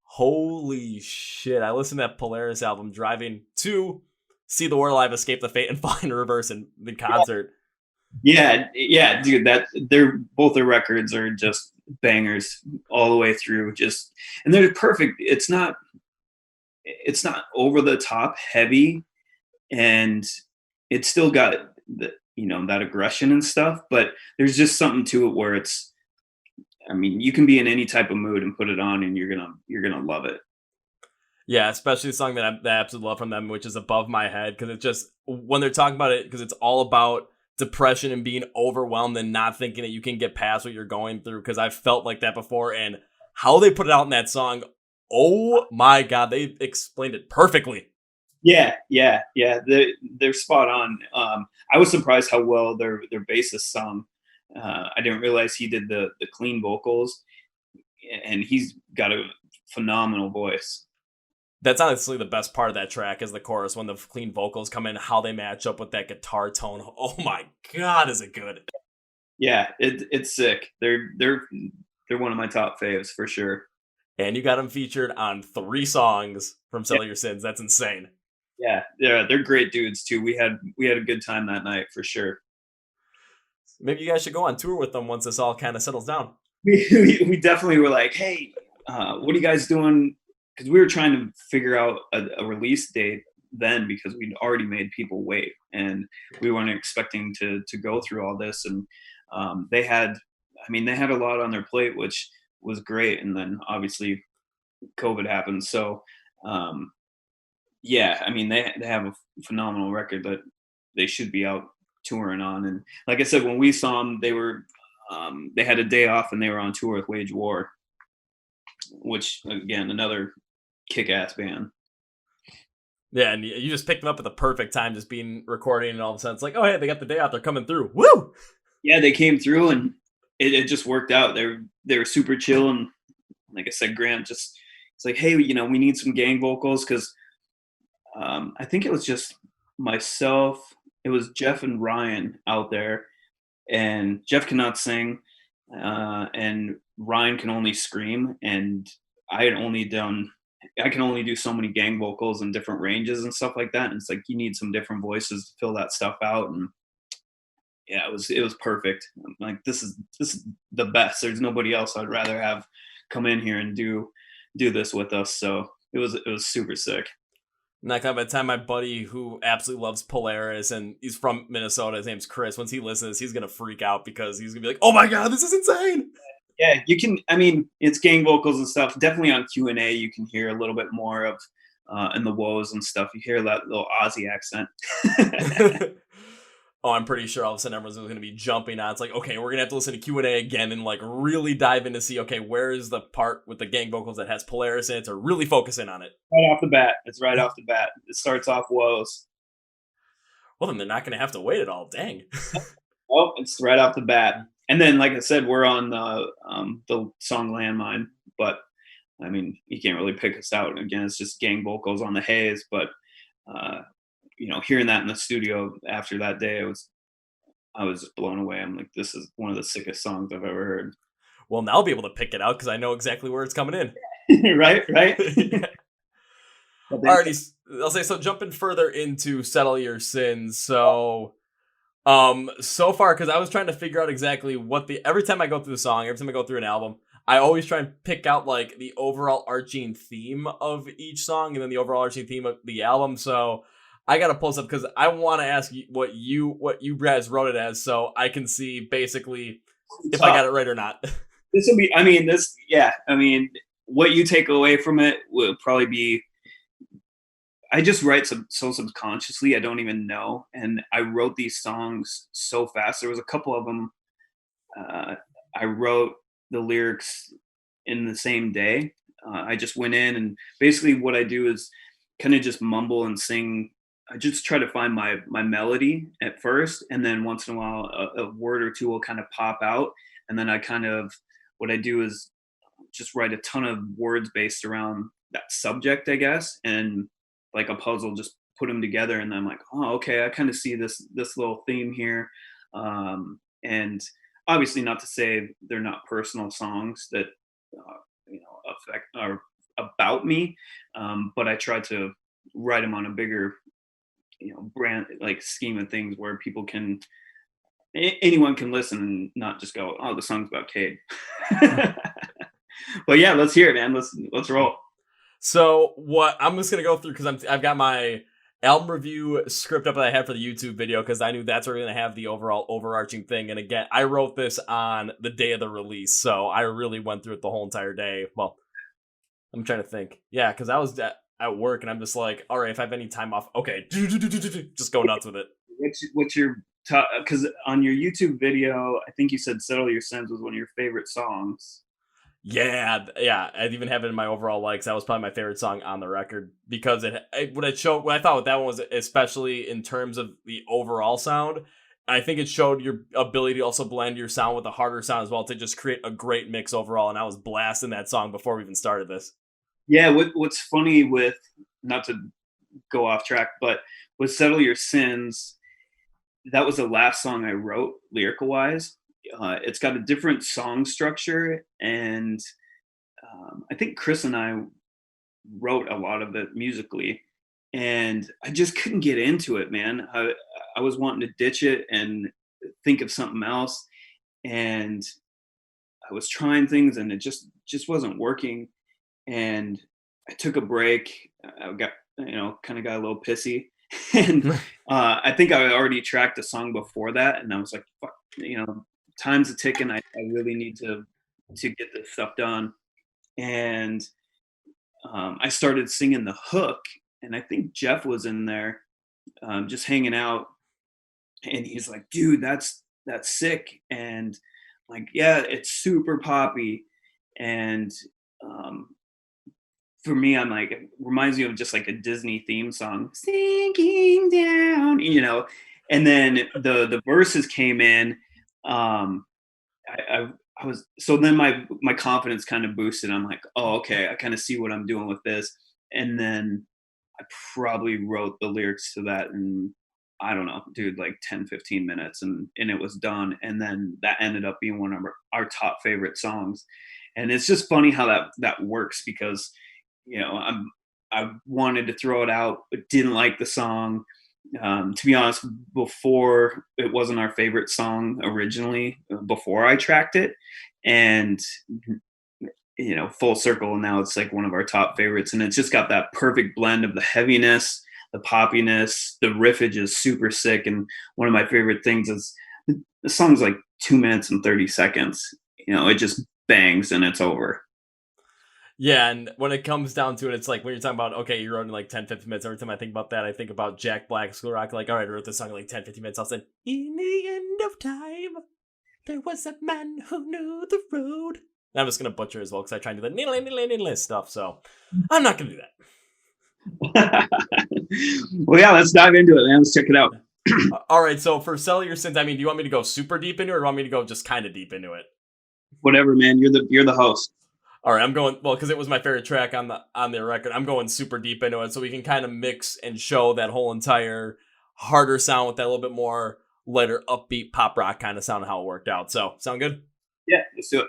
holy shit, I listened to that Polaris album driving to see the Word Alive, Escape the Fate, and Fly in Reverse in the concert. Yeah, dude. That they're both their records are just bangers all the way through. Just and they're perfect. It's not over the top heavy, and it's still got that aggression and stuff. But there's just something to it where it's. I mean, you can be in any type of mood and put it on, and you're gonna love it. Yeah, especially the song that I absolutely love from them, which is Above My Head, because it's just when they're talking about it, because it's all about depression and being overwhelmed and not thinking that you can get past what you're going through. Because I've felt like that before, and how they put it out in that song, oh my god, they explained it perfectly. Yeah. They're spot on. I was surprised how well their bassist sung. I didn't realize he did the clean vocals, and he's got a phenomenal voice. That's honestly the best part of that track is the chorus when the clean vocals come in, how they match up with that guitar tone. Oh my god, is it good? Yeah, it's sick. They're one of my top faves for sure. And you got them featured on 3 songs from Settle Your Sins. That's insane. Yeah, they're great dudes too. We had a good time that night for sure. Maybe you guys should go on tour with them once this all kind of settles down. We definitely were like, hey, what are you guys doing? Because we were trying to figure out a release date then because we'd already made people wait, and we weren't expecting to go through all this. And they had a lot on their plate, which was great. And then obviously COVID happened. So yeah, I mean they have a phenomenal record that they should be out touring on. And like I said, when we saw them, they had a day off and they were on tour with Wage War, which again another kick-ass band. Yeah, and you just picked them up at the perfect time, just being recording, and all of a sudden it's like, oh hey, they got the day out, they're coming through. Woo! Yeah, they came through and it just worked out. They were super chill, and like I said, Grant just it's like, hey, we need some gang vocals because I think it was just myself. It was Jeff and Ryan out there, and Jeff cannot sing, and Ryan can only scream, and I had only done. I can only do so many gang vocals and different ranges and stuff like that. And it's like you need some different voices to fill that stuff out. And yeah, it was perfect. I'm like this is the best. There's nobody else I'd rather have come in here and do this with us. So it was super sick. And like by the time my buddy who absolutely loves Polaris and he's from Minnesota, his name's Chris, once he listens, he's gonna freak out because he's gonna be like, oh my god, this is insane. Yeah, you can. I mean, it's gang vocals and stuff. Definitely on Q&A, you can hear a little bit more of in the woes and stuff. You hear that little Aussie accent. Oh, I'm pretty sure all of a sudden everyone's going to be jumping on. It's like, okay, we're going to have to listen to Q&A again and like really dive in to see, okay, where is the part with the gang vocals that has Polaris in it to really focus in on it. Right off the bat. It's right off the bat. It starts off woes. Well, then they're not going to have to wait at all. Dang. Oh, it's right off the bat. And then, like I said, we're on the song Landmine, but I mean, you can't really pick us out. Again, it's just gang vocals on the haze, but hearing that in the studio after that day, I was just blown away. I'm like, this is one of the sickest songs I've ever heard. Well, now I'll be able to pick it out because I know exactly where it's coming in. Right? Yeah. Alrighty, I'll say so. Jumping further into Settle Your Sins, so far, because I was trying to figure out exactly every time I go through the song, every time I go through an album, I always try and pick out like the overall arching theme of each song and then the overall arching theme of the album. So I gotta pull this up because I want to ask you what you guys wrote it as, so I can see basically if I got it right or not. This will be. I mean, this. Yeah. I mean, what you take away from it will probably be. I just write so subconsciously. I don't even know, and I wrote these songs so fast. There was a couple of them. I wrote the lyrics in the same day. I just went in and basically what I do is kind of just mumble and sing. I just try to find my melody at first, and then once in a while a word or two will kind of pop out, and then what I do is just write a ton of words based around that subject, I guess, and like a puzzle, just put them together, and then I'm like, oh, okay, I kind of see this little theme here, and obviously not to say they're not personal songs that affect or about me, but I try to write them on a bigger brand like scheme of things where people can anyone can listen and not just go, oh, the song's about Kade. But yeah, let's hear it, man. Let's roll. So what I'm just gonna go through because I've got my album review script up that I had for the YouTube video because I knew that's where we're gonna have the overall overarching thing. And again, I wrote this on the day of the release, so I really went through it the whole entire day. Well, I'm trying to think. Yeah, because I was at work and I'm just like, all right, if I have any time off, okay, just go nuts with it. What's your top? Because on your YouTube video, I think you said "Settle Your Sins" was one of your favorite songs. Yeah. I even have it in my overall likes. That was probably my favorite song on the record because what I thought with that one was, especially in terms of the overall sound, I think it showed your ability to also blend your sound with a harder sound as well to just create a great mix overall. And I was blasting that song before we even started this. Yeah, what's funny with, not to go off track, but with "Settle Your Sins," that was the last song I wrote lyrical wise. It's got a different song structure, and I think Chris and I wrote a lot of it musically, and I just couldn't get into it, man. I was wanting to ditch it and think of something else, and I was trying things, and it just wasn't working. And I took a break. I got, kind of got a little pissy, and I think I already tracked a song before that, and I was like, fuck, time's a ticking. I really need to get this stuff done. And I started singing the hook, and I think Jeff was in there just hanging out, and he's like, dude, that's sick. And like, yeah, it's super poppy. And for me, I'm like, it reminds me of just like a Disney theme song, sinking down, and then the verses came in. I was, so then my confidence kind of boosted. I'm like, oh, okay, I kind of see what I'm doing with this. And then I probably wrote the lyrics to that in, I don't know, dude, like 10, 15 minutes, and it was done. And then that ended up being one of our top favorite songs. And it's just funny how that works because, I wanted to throw it out, but didn't like the song. To be honest, before, it wasn't our favorite song originally, before I tracked it, and full circle, and now it's like one of our top favorites. And it's just got that perfect blend of the heaviness, the poppiness, the riffage is super sick. And one of my favorite things is the song's like 2 minutes and 30 seconds. It just bangs and it's over. Yeah, and when it comes down to it, it's like when you're talking about, okay, you wrote in like 10, 15 minutes. Every time I think about that, I think about Jack Black, School Rock. Like, all right, I wrote this song in like 10, 15 minutes. I'll say, in the end of time, there was a man who knew the road. And I'm just going to butcher as well because I try and do the niddle stuff. So I'm not going to do that. Well, yeah, let's dive into it, man. Let's check it out. All right, so for Settle Your Sins, I mean, do you want me to go super deep into it or do you want me to go just kind of deep into it? Whatever, man. You're the host. All right, I'm going, well, because it was my favorite track on the record. I'm going super deep into it so we can kind of mix and show that whole entire harder sound with that little bit more lighter, upbeat pop rock kind of sound and how it worked out. So, sound good? Yeah, let's do it.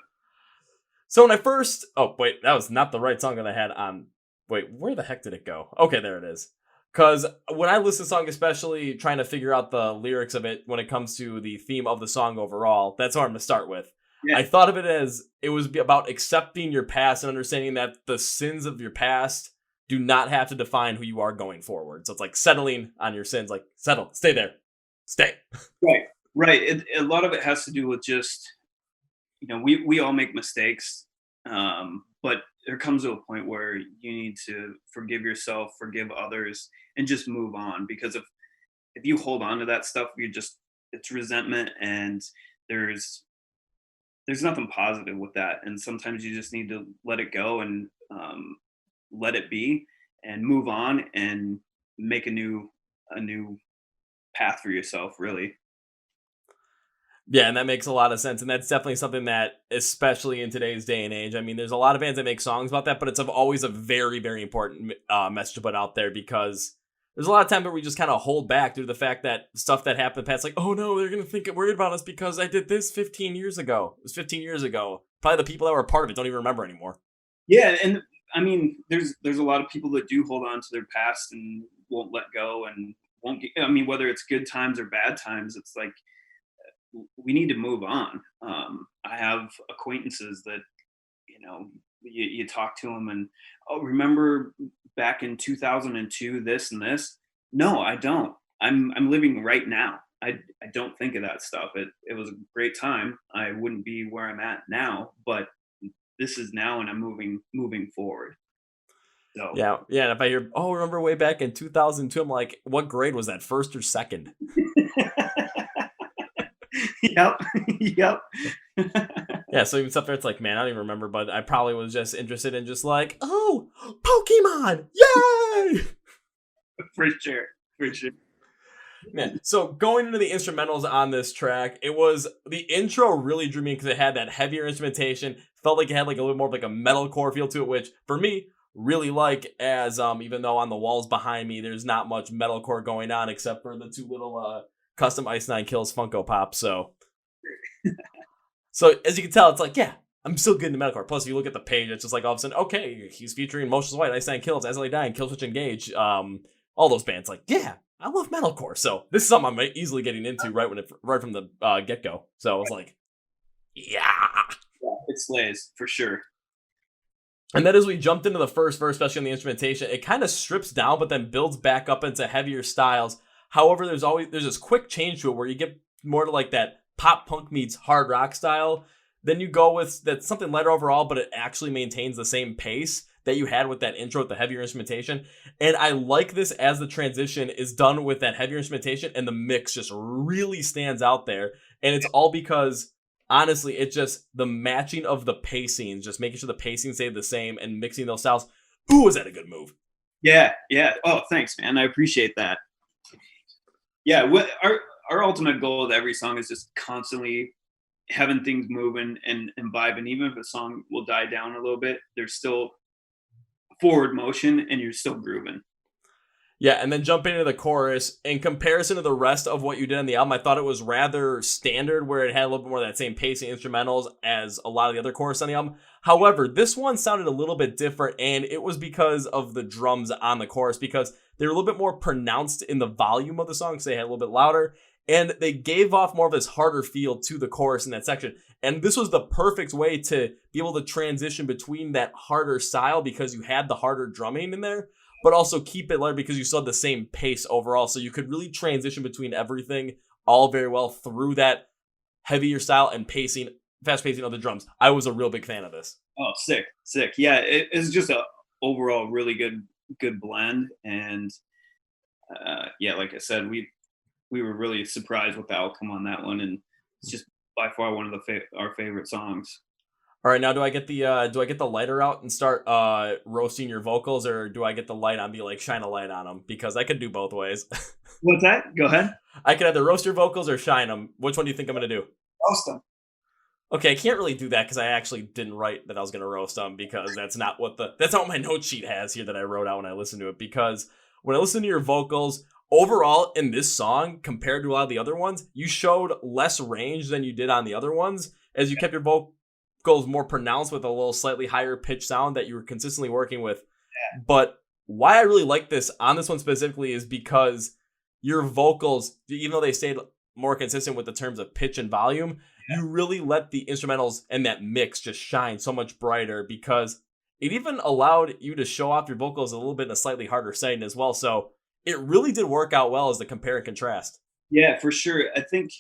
So when I first, oh, wait, that was not the right song that I had on. Wait, where the heck did it go? Okay, there it is. Because when I listen to the song, especially trying to figure out the lyrics of it when it comes to the theme of the song overall, that's what I'm going to start with. Yeah. I thought of it as it was about accepting your past and understanding that the sins of your past do not have to define who you are going forward. So it's like settling on your sins, like settle, stay there, stay. Right. A lot of it has to do with just, we all make mistakes, but there comes to a point where you need to forgive yourself, forgive others, and just move on. Because if you hold on to that stuff, it's resentment, and there's nothing positive with that. And sometimes you just need to let it go and let it be and move on and make a new path for yourself, really. Yeah, and that makes a lot of sense. And that's definitely something that, especially in today's day and age, I mean, there's a lot of bands that make songs about that, but it's always a very, very important message to put out there because there's a lot of time where we just kind of hold back due to the fact that stuff that happened in the past, like, oh no, they're going to think worried about us because I did this 15 years ago. It was 15 years ago. Probably the people that were a part of it don't even remember anymore. Yeah, and I mean, there's a lot of people that do hold on to their past and won't let go and won't get, I mean, whether it's good times or bad times, it's like we need to move on. I have acquaintances that, you talk to them and, oh, remember back in 2002, this and this. No, I don't. I'm living right now. I don't think of that stuff. It was a great time. I wouldn't be where I'm at now, but this is now, and I'm moving forward. So Yeah. Yeah. And if I hear, oh, remember way back in 2002, I'm like, what grade was that? First or second? yep, yep. Yeah, so even stuff there, it's like, man, I don't even remember, but I probably was just interested in just like, oh, Pokemon, yay! For sure, for sure. Man, so going into the instrumentals on this track, it was the intro really drew me because it had that heavier instrumentation. Felt like it had like a little more of like a metalcore feel to it, which for me really like. As even though on the walls behind me there's not much metalcore going on except for the two little custom Ice Nine Kills Funko Pops. So as you can tell, it's like, yeah, I'm still good in the metalcore. Plus, if you look at the page, it's just like all of a sudden, okay, he's featuring Motionless White, Ice Nine Kills, As I Lay Dying, Killswitch Engage, all those bands. Like, yeah, I love metalcore. So this is something I'm easily getting into right from the get go. So I was like, yeah, it slays for sure. And then as we jumped into the first verse, especially on the instrumentation, it kind of strips down, but then builds back up into heavier styles. However, there's this quick change to it where you get more to like that pop punk meets hard rock style. Then you go with that's something lighter overall, but it actually maintains the same pace that you had with that intro with the heavier instrumentation. And I like this as the transition is done with that heavier instrumentation and the mix just really stands out there. And it's all because, honestly, it's just the matching of the pacings, just making sure the pacing stayed the same and mixing those styles. Ooh, is that a good move? Yeah. Oh, thanks, man. I appreciate that. Yeah, our ultimate goal with every song is just constantly having things moving and vibing. Even if a song will die down a little bit, there's still forward motion and you're still grooving. Yeah, and then jumping into the chorus, in comparison to the rest of what you did on the album, I thought it was rather standard, where it had a little bit more of that same pacing instrumentals as a lot of the other choruses on the album. However, this one sounded a little bit different, and it was because of the drums on the chorus, because they were a little bit more pronounced in the volume of the song, so they had a little bit louder, and they gave off more of this harder feel to the chorus in that section. And this was the perfect way to be able to transition between that harder style, because you had the harder drumming in there, but also keep it lighter because you still had the same pace overall. So you could really transition between everything all very well through that heavier style and pacing, fast pacing of the drums. I was a real big fan of this. Oh, sick. Yeah, it's just a overall really good blend. And yeah, like I said, we were really surprised with the outcome on that one. And it's just by far one of our favorite songs. All right, now do I get the lighter out and start roasting your vocals, or do I get the light on and be like shine a light on them? Because I could do both ways. What's that? Go ahead. I could either roast your vocals or shine them. Which one do you think I'm gonna do? Roast them. Okay, I can't really do that because I actually didn't write that I was gonna roast them, because that's not what my note sheet has here that I wrote out when I listened to it. Because when I listened to your vocals, overall in this song compared to a lot of the other ones, you showed less range than you did on the other ones, as you kept your vocals more pronounced with a little slightly higher pitch sound that you were consistently working with. Yeah. But why I really like this on this one specifically is because your vocals, even though they stayed more consistent with the terms of pitch and volume, you really let the instrumentals and that mix just shine so much brighter, because it even allowed you to show off your vocals a little bit in a slightly harder setting as well. So it really did work out well as the compare and contrast. Yeah, for sure. I think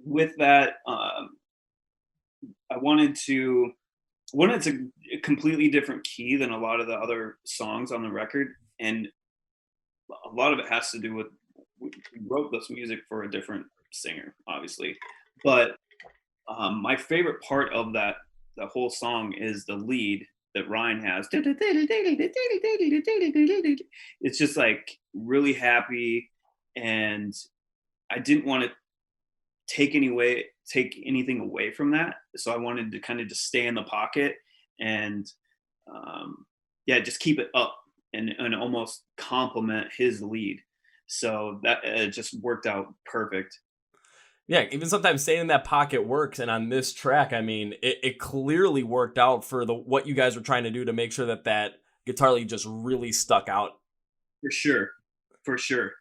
with that, I wanted a completely different key than a lot of the other songs on the record, and a lot of it has to do with we wrote this music for a different singer, obviously, but my favorite part of the whole song is the lead that Ryan has. It's just like really happy, and I didn't want to take anything away from that, so I wanted to kind of just stay in the pocket and just keep it up and almost complement his lead. So that it just worked out perfect. Yeah, even sometimes staying in that pocket works, and on this track, I mean, it clearly worked out for what you guys were trying to do to make sure that guitar lead just really stuck out. For sure.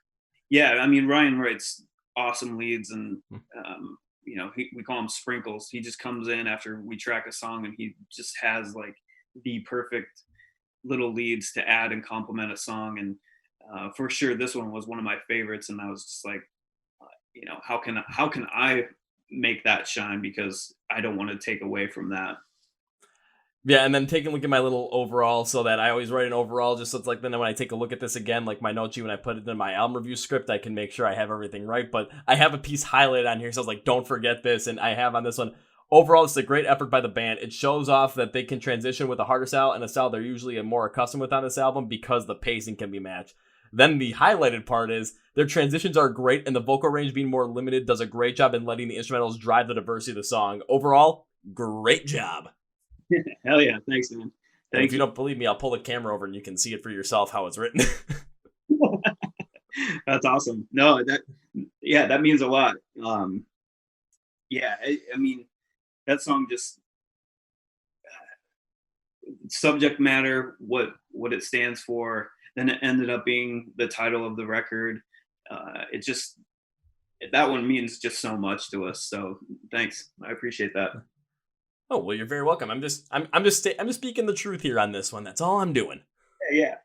Yeah, I mean, Ryan writes awesome leads, and we call him Sprinkles. He just comes in after we track a song, and he just has like the perfect little leads to add and complement a song. And for sure, this one was one of my favorites. And I was just like, how can I make that shine, because I don't want to take away from that. Yeah, and then taking a look at my little overall, so that I always write an overall, just so it's like then when I take a look at this again, like my note sheet, when I put it in my album review script, I can make sure I have everything right. But I have a piece highlighted on here, so I was like, don't forget this. And I have on this one, overall, it's a great effort by the band. It shows off that they can transition with a harder style and a style they're usually more accustomed with on this album, because the pacing can be matched. Then the highlighted part is their transitions are great, and the vocal range being more limited does a great job in letting the instrumentals drive the diversity of the song. Overall, great job. Hell yeah. Thanks, man. And if you don't believe me, I'll pull the camera over and you can see it for yourself how it's written. That's awesome. No, that means a lot. I mean, that song just, subject matter, what it stands for, then it ended up being the title of the record. It just, that one means just so much to us. So thanks. I appreciate that. Oh, well, you're very welcome. I'm just speaking the truth here on this one. That's all I'm doing. Yeah.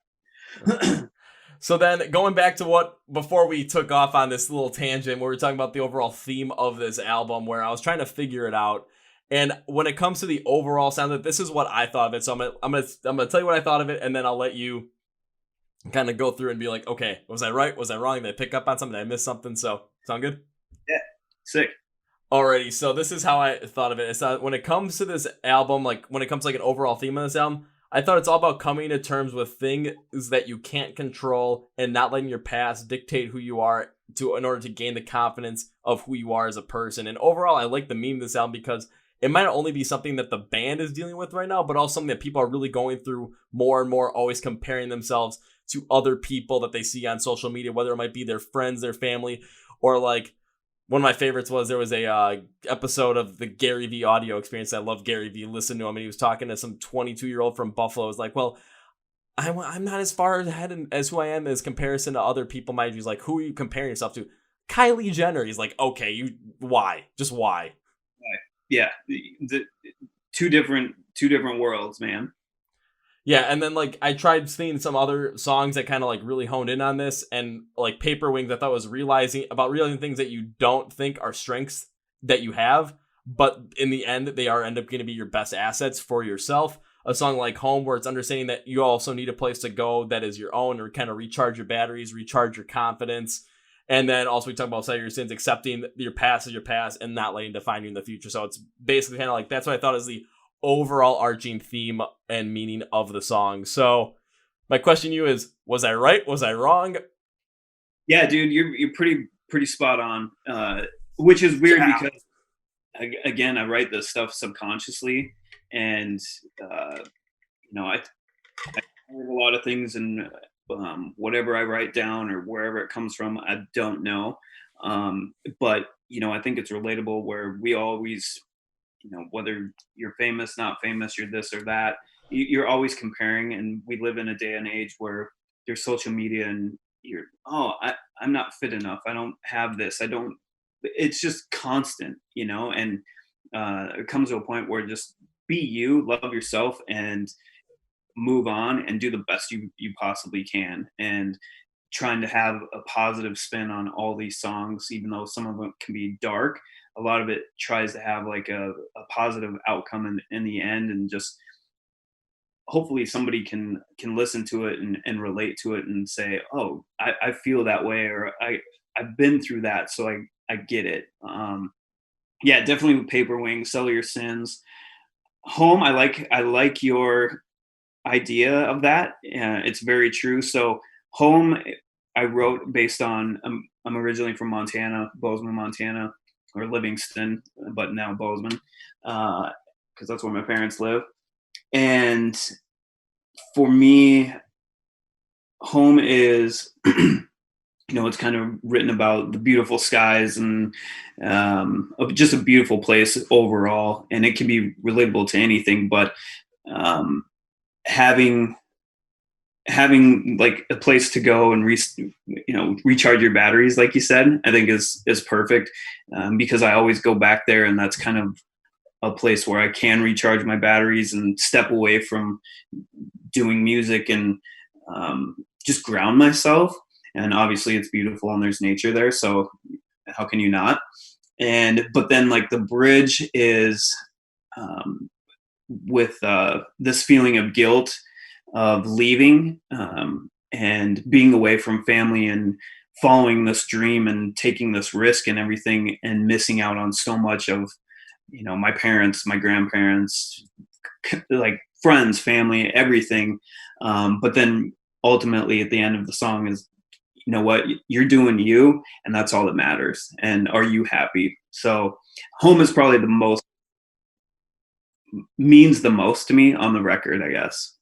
So then going back to before we took off on this little tangent where we were talking about the overall theme of this album, where I was trying to figure it out. And when it comes to the overall sound, this is what I thought of it. So I'm gonna tell you what I thought of it, and then I'll let you kind of go through and be like, okay, was I right? Was I wrong? Did I pick up on something? Did I miss something? So sound good? Yeah. Sick. Alrighty, so this is how I thought of it. It's when it comes to this album, like when it comes to like an overall theme of this album, I thought it's all about coming to terms with things that you can't control and not letting your past dictate who you are in order to gain the confidence of who you are as a person. And overall, I like the meaning of this album because it might not only be something that the band is dealing with right now, but also something that people are really going through more and more, always comparing themselves to other people that they see on social media, whether it might be their friends, their family, or like one of my favorites was there was a episode of the Gary V audio experience. I love Gary V. Listen to him, and he was talking to some 22-year-old from Buffalo. It was like, well, I'm not as far ahead as who I am as comparison to other people. My He's like, who are you comparing yourself to? Kylie Jenner. He's like, okay, why? Just why? Yeah, the two different worlds, man. Yeah, and then like I tried seeing some other songs that kind of like really honed in on this, and like Paper Wings, I thought was realizing things that you don't think are strengths that you have, but in the end they end up going to be your best assets for yourself. A song like Home, where it's understanding that you also need a place to go that is your own, or kind of recharge your batteries, recharge your confidence. And then also we talk about Settle Your Sins, accepting your past as your past and not letting define you in the future. So it's basically kind of like, that's what I thought is the overall arching theme and meaning of the song. So my question to you is, was I right? Was I wrong? Yeah, dude, you're pretty spot on, which is weird because again, I write this stuff subconsciously, and I have a lot of things, and whatever I write down or wherever it comes from, I don't know, but I think it's relatable, where we always, whether you're famous, not famous, you're this or that, you're always comparing. And we live in a day and age where there's social media, and I'm not fit enough, I don't have this, it's just constant, and it comes to a point where just be you, love yourself, and move on and do the best you possibly can. And trying to have a positive spin on all these songs, even though some of them can be dark, a lot of it tries to have like a positive outcome in the end, and just hopefully somebody can listen to it and relate to it and say, oh, I feel that way, or I've been through that, so I get it. Yeah, definitely with Paper Wings, Settle Your Sins. Home, I like your idea of that. It's very true. So Home, I wrote based on, I'm originally from Montana, Bozeman, Montana, or Livingston, but now Bozeman, because that's where my parents live. And for me, Home is, it's kind of written about the beautiful skies and just a beautiful place overall. And it can be relatable to anything, but having having like a place to go and recharge your batteries, like you said, I think is perfect, because I always go back there, and that's kind of a place where I can recharge my batteries and step away from doing music and just ground myself. And obviously it's beautiful and there's nature there, so how can you not? But then like the bridge is with this feeling of guilt of leaving, and being away from family and following this dream and taking this risk and everything, and missing out on so much of, my parents, my grandparents, like friends, family, everything. But then ultimately at the end of the song is, you know what, you're doing you, and that's all that matters. And are you happy? So home is probably means the most to me on the record, I guess.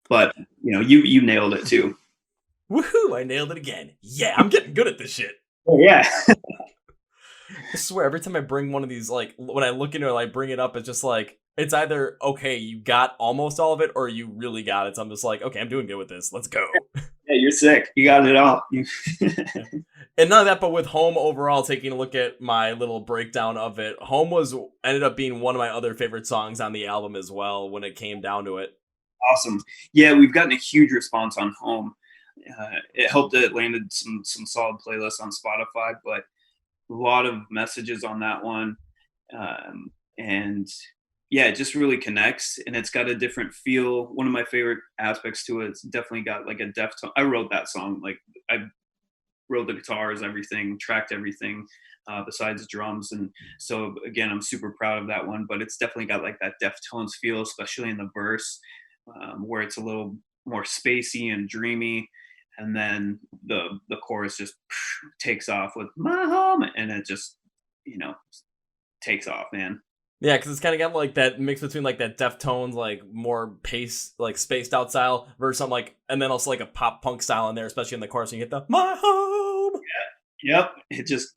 But you nailed it too. Woohoo! I nailed it again. Yeah, I'm getting good at this shit. Oh yeah. I swear, every time I bring one of these, like when I look into it, I bring it up, it's just like, it's either okay, you got almost all of it, or you really got it. So I'm just like, okay, I'm doing good with this. Let's go. Yeah, you're sick. You got it all. And none of that, but with Home overall, taking a look at my little breakdown of it, Home ended up being one of my other favorite songs on the album as well when it came down to it. Awesome. Yeah, we've gotten a huge response on Home. It helped that it landed some solid playlists on Spotify, but a lot of messages on that one. And yeah, it just really connects, and it's got a different feel. One of my favorite aspects to it, it's definitely got like a Deftone. I wrote that song, like I wrote the guitars, everything, tracked everything, besides drums. And so again, I'm super proud of that one, but it's definitely got like that Deftones feel, especially in the verse, where it's a little more spacey and dreamy. And then the chorus just takes off with my home, and it just, takes off, man. Yeah, because it's kind of got like that mix between like that Deftones, like more pace, like spaced out style versus some like, and then also like a pop punk style in there, especially in the chorus. And you get the my home. Yeah. Yep. It just.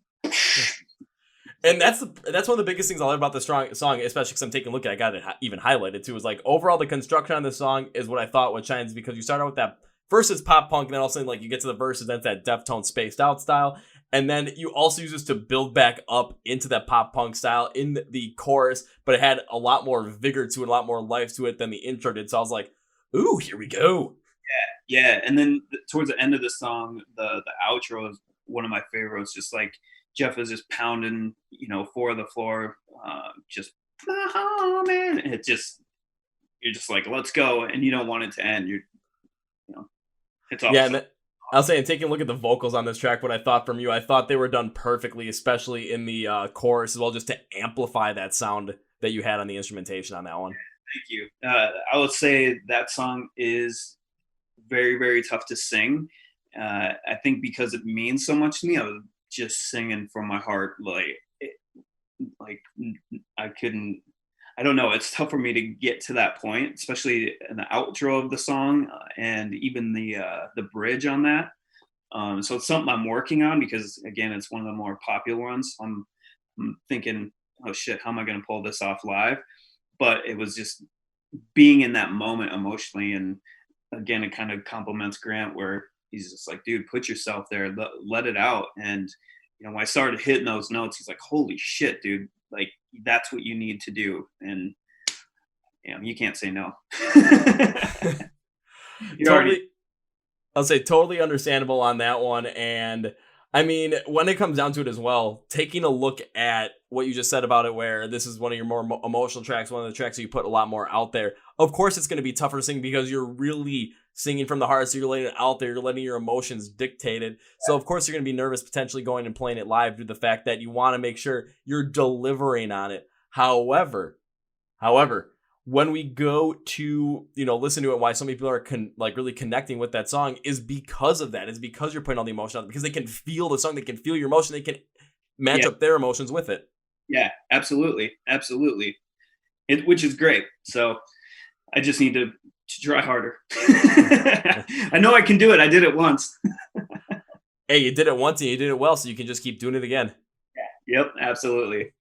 And that's one of the biggest things I love about the song, especially because I'm taking a look at it. I got it even highlighted too. Is like overall the construction on the song is what I thought what shines, because you start out with that first it's pop punk, and then all of a sudden like you get to the verses, that's that Deftones spaced out style. And then you also use this to build back up into that pop punk style in the chorus, but it had a lot more vigor to it, a lot more life to it than the intro did. So I was like, ooh, here we go. Yeah. And then towards the end of the song, the outro is one of my favorites. Just like Jeff is just pounding, for the floor, just, oh man. It just, you're just like, let's go. And you don't want it to end. It's awesome. Yeah. I'll say, and taking a look at the vocals on this track, what I thought from you, I thought they were done perfectly, especially in the chorus as well, just to amplify that sound that you had on the instrumentation on that one. Thank you. I would say that song is very, very tough to sing. I think because it means so much to me, I was just singing from my heart. I don't know. It's tough for me to get to that point, especially in the outro of the song, and even the bridge on that. So it's something I'm working on, because again, it's one of the more popular ones. I'm thinking, oh shit, how am I going to pull this off live? But it was just being in that moment emotionally. And again, it kind of compliments Grant, where he's just like, dude, put yourself there, let it out. And when I started hitting those notes, he's like, holy shit, dude. Like, that's what you need to do. And you can't say no. Totally understandable on that one. And I mean, when it comes down to it as well, taking a look at what you just said about it, where this is one of your more emotional tracks, one of the tracks that you put a lot more out there. Of course, it's going to be tougher to sing because you're really singing from the heart. So you're letting it out there. You're letting your emotions dictate it. So of course, you're going to be nervous potentially going and playing it live due to the fact that you want to make sure you're delivering on it. However, when we go to, listen to it, why so many people are really connecting with that song is because of that. It's because you're putting all the emotion out, because they can feel the song. They can feel your emotion. They can match up their emotions with it. Yeah, absolutely. Absolutely. Which is great. So I just need to try harder. I know I can do it. I did it once. Hey, you did it once and you did it well, so you can just keep doing it again. Yeah. Yep, absolutely.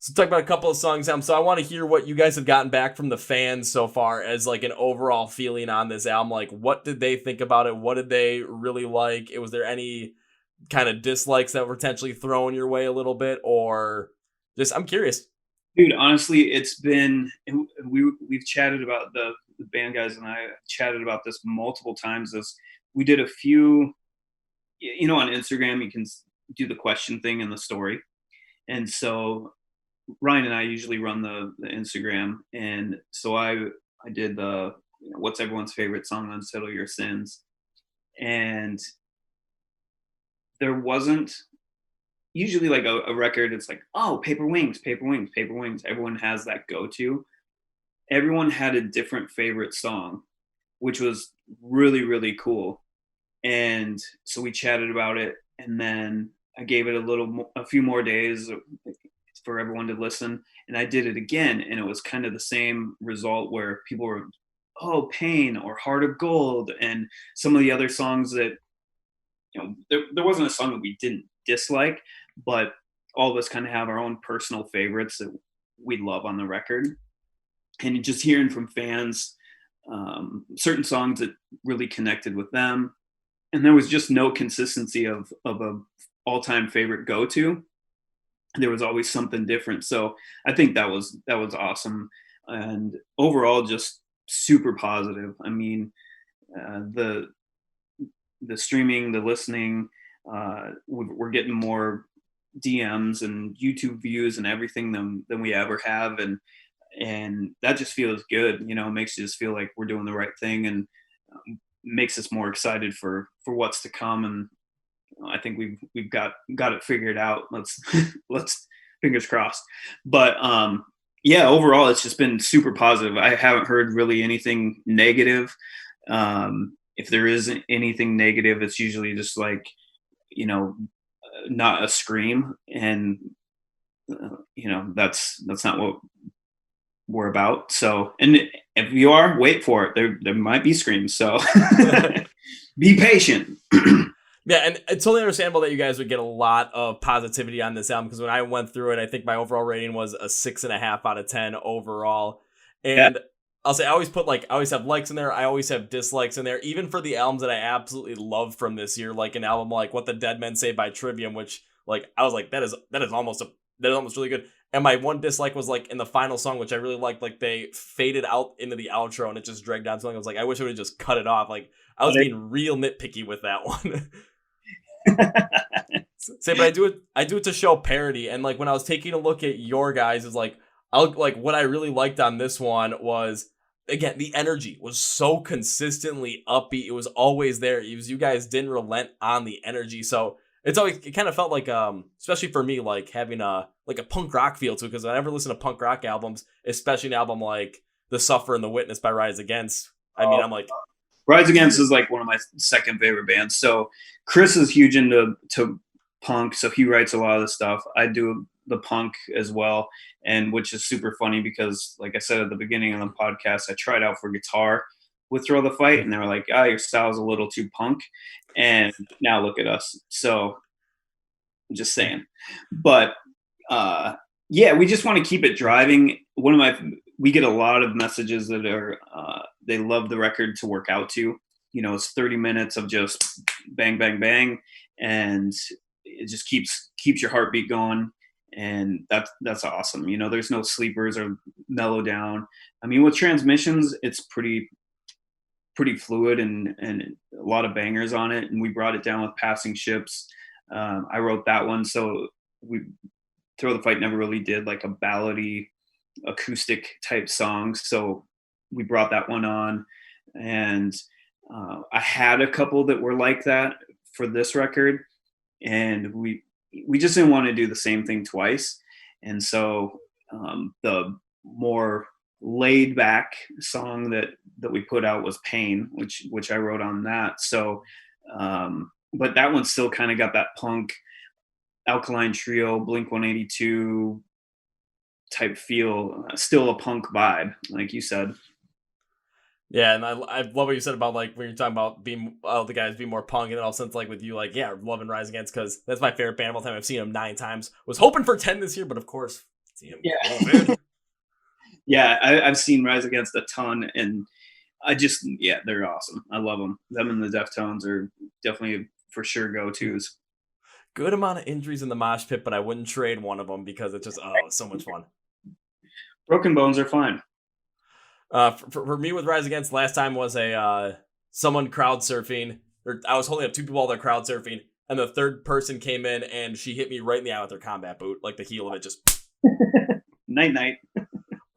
So talk about a couple of songs. So I want to hear what you guys have gotten back from the fans so far as like an overall feeling on this album. Like, what did they think about it? What did they really like? Was there any kind of dislikes that were potentially thrown your way a little bit, or just I'm curious. Dude, honestly, it's been we've chatted about the band guys and I chatted about this multiple times. As we did a few, on Instagram, you can do the question thing in the story, and so Ryan and I usually run the Instagram, and so I did the what's everyone's favorite song on Settle Your Sins, and there wasn't usually like a record. It's like, oh, Paper Wings, Paper Wings, Paper Wings. Everyone has that go-to. Everyone had a different favorite song, which was really, really cool. And so we chatted about it, and then I gave it a few more days for everyone to listen, and I did it again, and it was kind of the same result where people were, oh, Pain or Heart of Gold, and some of the other songs that there wasn't a song that we didn't dislike, but all of us kind of have our own personal favorites that we love on the record. And just hearing from fans certain songs that really connected with them, and there was just no consistency of a all-time favorite go-to. There was always something different. So I think that was awesome, and overall just super positive. I mean, the streaming, the listening, we're getting more DMs and YouTube views and everything than we ever have, and that just feels good. Makes you just feel like we're doing the right thing, and makes us more excited for what's to come. And I think we've got it figured out. Let's fingers crossed. But yeah, overall it's just been super positive. I haven't heard really anything negative. If there is anything negative, it's usually just like, not a scream, and that's not what we're about. So, and if you are, wait for it. There might be screams. So be patient. Yeah, and it's totally understandable that you guys would get a lot of positivity on this album, because when I went through it, I think my overall rating was a 6.5 out of 10 overall. And yeah. I'll say I always have likes in there. I always have dislikes in there, even for the albums that I absolutely love from this year, like an album like What the Dead Men Say by Trivium, which like I was like that is almost really good. And my one dislike was like in the final song, which I really liked, like they faded out into the outro and it just dragged down so long. I was like, I wish I would have just cut it off. Like I was being real nitpicky with that one. But I do it to show parody. And like when I was taking a look at your guys, is like what I really liked on this one was, again, the energy was so consistently upbeat. It was always there. You guys didn't relent on the energy. So it kind of felt like, especially for me, like having a punk rock feel to it, because I never listen to punk rock albums, especially an album like The Suffer and the Witness by Rise Against. I'm like, Rise Against is like one of my second favorite bands. So Chris is huge into punk, so he writes a lot of the stuff. I do the punk as well, and which is super funny because, like I said at the beginning of the podcast, I tried out for guitar with Throw the Fight, and they were like, your style's a little too punk. And now look at us. So I'm just saying. But yeah, we just want to keep it driving. We get a lot of messages that are they love the record to work out to. It's 30 minutes of just bang, bang, bang, and it just keeps your heartbeat going. And that's awesome. There's no sleepers or mellow down. I mean, with Transmissions, it's pretty fluid and a lot of bangers on it. And we brought it down with Passing Ships. I wrote that one. So Throw the Fight never really did like a ballady acoustic type song. So we brought that one on, and I had a couple that were like that for this record, and we just didn't want to do the same thing twice. And so the more laid back song that we put out was Pain, which I wrote on that. So but that one still kind of got that punk Alkaline Trio, Blink-182 type feel, still a punk vibe, like you said. Yeah, and I love what you said about like when you're talking about being the guys being more punk, and in all sense, like with you, like loving Rise Against, because that's my favorite band of all time. I've seen them 9 times. Was hoping for 10 this year, but of course Damn, Yeah. COVID. Yeah, I've seen Rise Against a ton, and yeah, they're awesome. I love them. Them and the Deftones are definitely for sure go-tos. Good amount of injuries in the mosh pit, but I wouldn't trade one of them because it's just so much fun. Broken Bones are fine. For me with Rise Against, last time was a someone crowd surfing. Or I was holding up two people while they're crowd surfing, and the third person came in and she hit me right in the eye with her combat boot, like the heel of it just. Night night.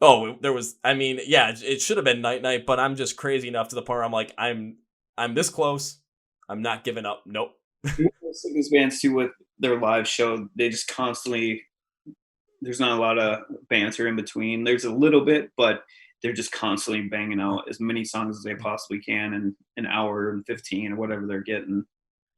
Oh, there was. I mean, yeah, it should have been night night, but I'm just crazy enough to the point where I'm like, I'm this close. I'm not giving up. Nope. These bands too with their live show, they just constantly. There's not a lot of banter in between. There's a little bit, but they're just constantly banging out as many songs as they possibly can in an hour and 15 or whatever they're getting.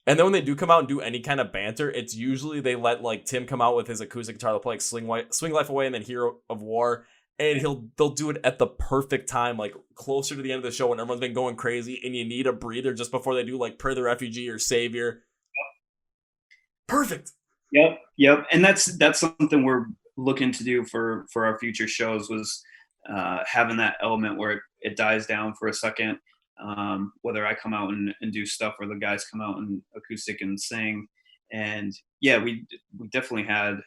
And then when they do come out and do any kind of banter, it's usually they let like Tim come out with his acoustic guitar to play like Swing Life Away and then Hero of War. And they'll do it at the perfect time, like closer to the end of the show when everyone's been going crazy and you need a breather just before they do like Pray the Refugee or Savior. Perfect. Yep. And that's something we're looking to do for our future shows was having that element where it dies down for a second. Whether I come out and do stuff or the guys come out and acoustic and sing. And yeah, we definitely had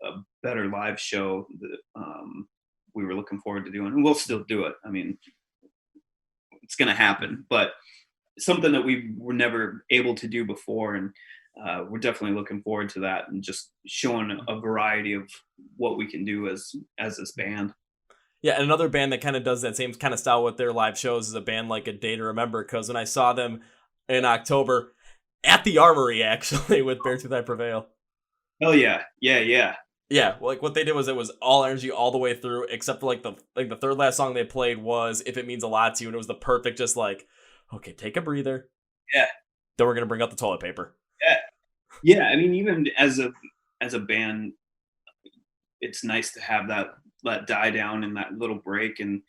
a better live show that we were looking forward to doing, and we'll still do it. I mean, it's going to happen, but something that we were never able to do before. And we're definitely looking forward to that and just showing a variety of what we can do as this band. Yeah, and another band that kind of does that same kind of style with their live shows is a band like A Day to Remember, because when I saw them in October at the Armory, actually, with Beartooth I Prevail. Oh, yeah. Yeah, well, like what they did was it was all energy all the way through, except for like the third last song they played was If It Means a Lot to You, and it was the perfect just like, okay, take a breather. Yeah. Then we're going to bring out the toilet paper. Yeah, I mean, even as a band, it's nice to have that die down and that little break, and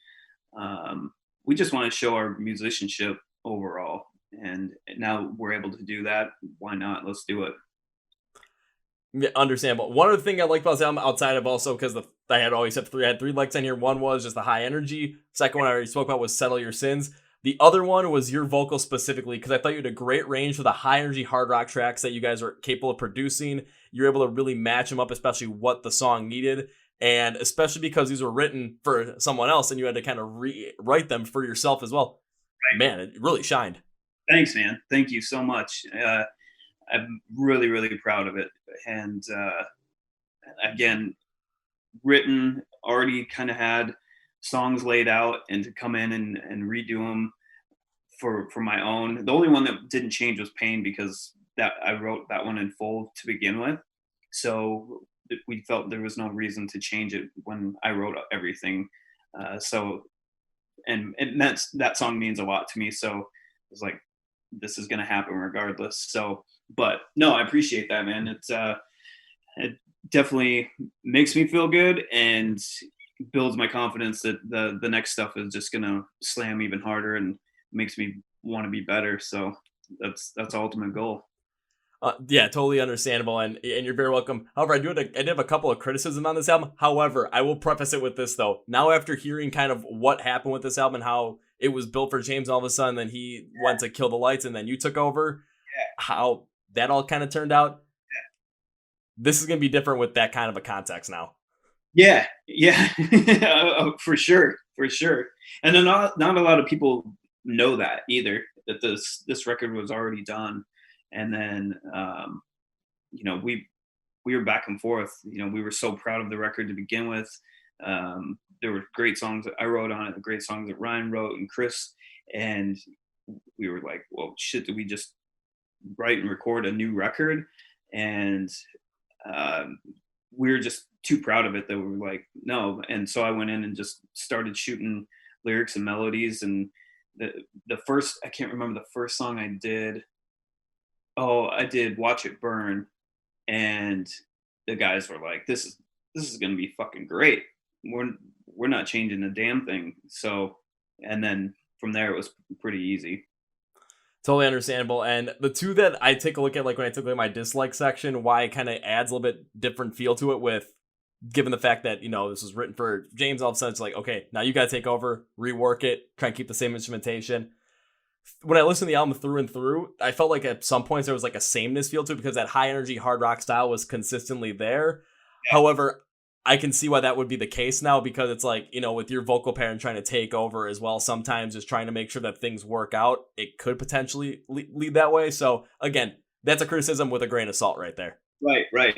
we just want to show our musicianship overall, and now we're able to do that. Why not? Let's do it. Yeah, understandable. One other thing I like about this album, outside of also because I had three likes on here. One was just the high energy. Second one I already spoke about was Settle Your Sins. The other one was your vocals specifically, because I thought you had a great range for the high energy hard rock tracks that you guys are capable of producing. You're able to really match them up, especially what the song needed. And especially because these were written for someone else and you had to kind of rewrite them for yourself as well. Right. Man, it really shined. Thanks, man. Thank you so much. I'm really, really proud of it. And again, written, already kind of had songs laid out, and to come in and redo them for my own. The only one that didn't change was Pain, because that I wrote that one in full to begin with. So we felt there was no reason to change it when I wrote everything. And that song means a lot to me. So it was like, this is going to happen regardless. So, but no, I appreciate that, man. It definitely makes me feel good and builds my confidence that the next stuff is just going to slam even harder and makes me want to be better. So that's the ultimate goal. Yeah, totally understandable, and you're very welcome. However, I did have a couple of criticism on this album. However, I will preface it with this, though. Now, after hearing kind of what happened with this album and how it was built for James, all of a sudden, then he went to Kill the Lights, and then you took over, how that all kind of turned out, this is going to be different with that kind of a context now. Yeah, for sure. And then not a lot of people know that either, that this record was already done. And then, we were back and forth. We were so proud of the record to begin with. There were great songs that I wrote on it, great songs that Ryan wrote and Chris. And we were like, well, shit, did we just write and record a new record? And we were just too proud of it that we were like, no. And so I went in and just started shooting lyrics and melodies. And the first, I can't remember the first song I did. Oh, I did Watch It Burn, and the guys were like, this is going to be fucking great. We're not changing a damn thing. So, and then from there it was pretty easy. Totally understandable. And the two that I take a look at, like when I took a look at my dislike section, why it kind of adds a little bit different feel to it with given the fact that, this was written for James, all of a sudden it's like, okay, now you got to take over, rework it, try and keep the same instrumentation. When I listened to the album through and through, I felt like at some points there was like a sameness feel to it because that high energy hard rock style was consistently there. Yeah. However, I can see why that would be the case now, because it's like, with your vocal pattern trying to take over as well, sometimes just trying to make sure that things work out, it could potentially lead that way. So again, that's a criticism with a grain of salt right there. Right.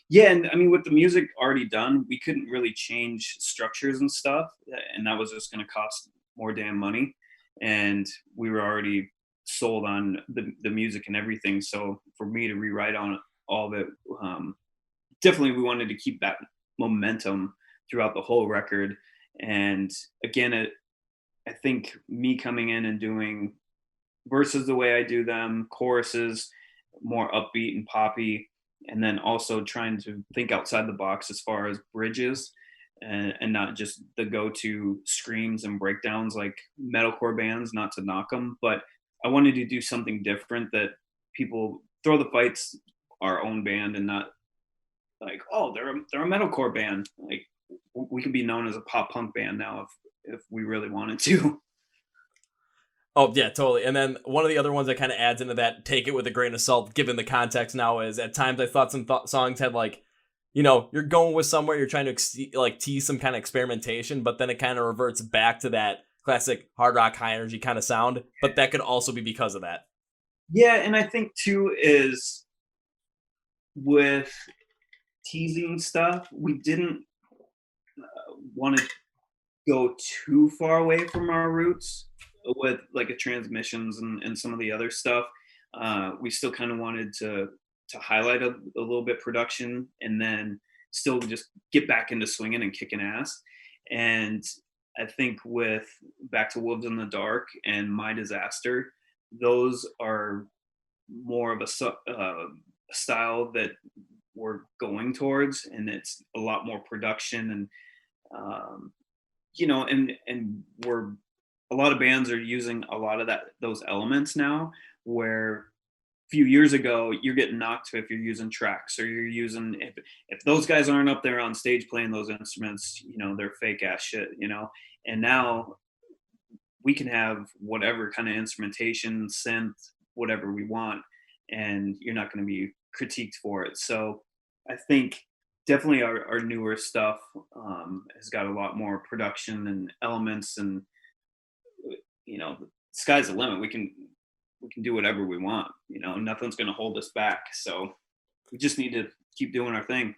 Yeah, and I mean, with the music already done, we couldn't really change structures and stuff, and that was just going to cost more damn money. And we were already sold on the music and everything. So for me to rewrite on all of it, definitely we wanted to keep that momentum throughout the whole record. And again, I think me coming in and doing verses the way I do them, choruses more upbeat and poppy, and then also trying to think outside the box as far as bridges, and not just the go-to screams and breakdowns like metalcore bands, not to knock them, but I wanted to do something different that people Throw the Fight's our own band, and not like, oh, they're a metalcore band. Like, we could be known as a pop punk band now if we really wanted to. Oh, yeah, totally. And then one of the other ones that kind of adds into that, take it with a grain of salt, given the context now, is at times I thought some songs had like, you're going with somewhere, you're trying to tease some kind of experimentation, but then it kind of reverts back to that classic hard rock, high energy kind of sound. But that could also be because of that. Yeah, and I think too is with teasing stuff, we didn't want to go too far away from our roots with like a transmissions and some of the other stuff. We still kind of wanted to highlight a little bit production, and then still just get back into swinging and kicking ass. And I think with Back to Wolves in the Dark and My Disaster, those are more of a style that we're going towards, and it's a lot more production, and and we're, a lot of bands are using a lot of those elements now, where few years ago you're getting knocked if you're using tracks, or you're using, if those guys aren't up there on stage playing those instruments, they're fake ass shit, and now we can have whatever kind of instrumentation, synth, whatever we want, and you're not going to be critiqued for it. So I think definitely our newer stuff has got a lot more production and elements, and the sky's the limit. We can do whatever we want. Nothing's going to hold us back. So we just need to keep doing our thing.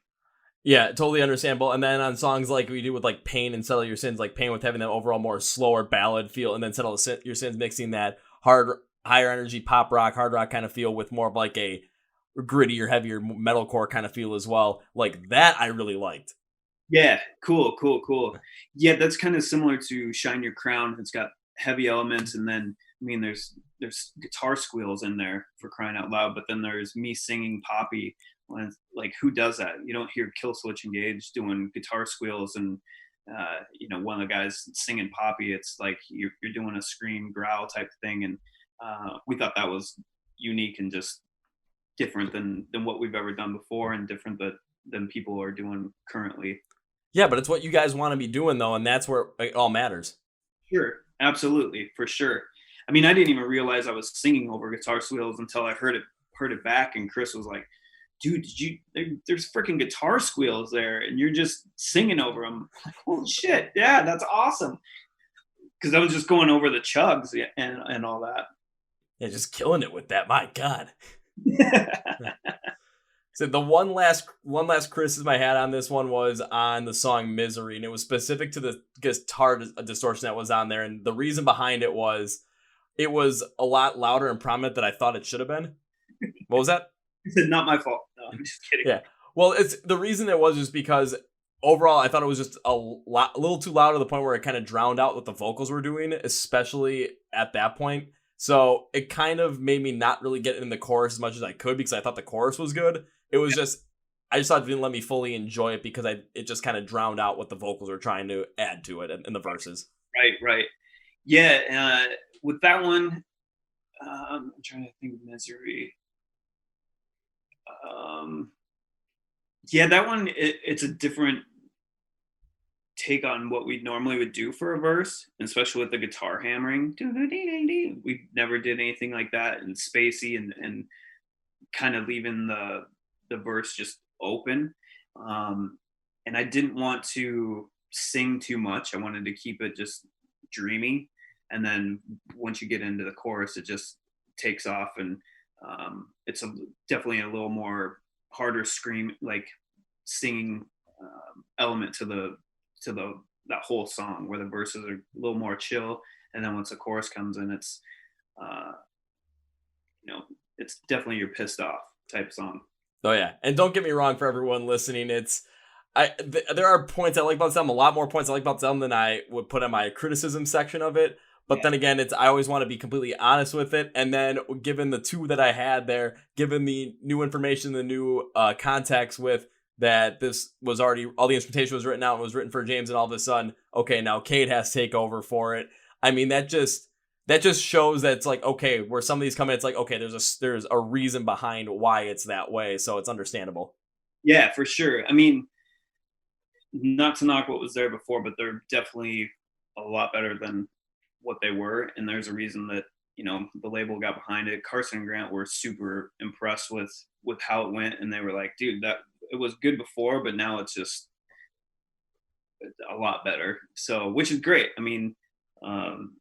Yeah, totally understandable. And then on songs like we do with like Pain and Settle Your Sins, like Pain with having that overall more slower ballad feel, and then Settle Your Sins mixing that higher energy pop rock, hard rock kind of feel with more of like a grittier, heavier metalcore kind of feel as well. Like that I really liked. Yeah, cool. Yeah, that's kind of similar to Shine Your Crown. It's got heavy elements, and then there's guitar squeals in there, for crying out loud, but then there's me singing poppy. When it's like, who does that? You don't hear Killswitch Engage doing guitar squeals and one of the guys singing poppy. It's like you're doing a scream growl type thing, and we thought that was unique and just different than what we've ever done before, and different than people are doing currently. Yeah, but it's what you guys want to be doing though, and that's where it all matters. Sure, absolutely, for sure. I didn't even realize I was singing over guitar squeals until I heard it back, and Chris was like, dude, there's freaking guitar squeals there, and you're just singing over them. I'm like, holy shit, yeah, that's awesome. Because I was just going over the chugs and all that. Yeah, just killing it with that. My God. So the one last criticism I had on this one was on the song Misery, and it was specific to the guitar distortion that was on there. And the reason behind it was a lot louder and prominent than I thought it should have been. What was that? It's not my fault. No, I'm just kidding. Yeah. Well, it's the reason it was just because overall I thought it was just a little too loud to the point where it kind of drowned out what the vocals were doing, especially at that point. So it kind of made me not really get in the chorus as much as I could, because I thought the chorus was good. It was I just thought it didn't let me fully enjoy it, because it just kind of drowned out what the vocals were trying to add to it in the verses. Right. Yeah. With that one, I'm trying to think of Misery. Yeah, that one, it's a different take on what we normally would do for a verse, especially with the guitar hammering. We never did anything like that, and spacey, and kind of leaving the verse just open. And I didn't want to sing too much. I wanted to keep it just dreamy. And then once you get into the chorus, it just takes off, and it's definitely a little more harder scream, like singing element to that whole song, where the verses are a little more chill, and then once the chorus comes in, it's it's definitely your pissed off type song. Oh yeah, and don't get me wrong, for everyone listening, there are points I like about this album, a lot more points I like about this album than I would put in my criticism section of it. But then again, I always want to be completely honest with it. And then given the two that I had there, given the new information, the new context with that, this was already, all the instrumentation was written out, it was written for James, and all of a sudden, okay, now Kade has to take over for it. I mean, that just shows that it's like, okay, where some of these come in, it's like, okay, there's a reason behind why it's that way. So it's understandable. Yeah, for sure. I mean, not to knock what was there before, but they're definitely a lot better than what they were. And there's a reason that, the label got behind it. Carson and Grant were super impressed with how it went. And they were like, dude, that it was good before, but now it's just a lot better. So, which is great. I mean, and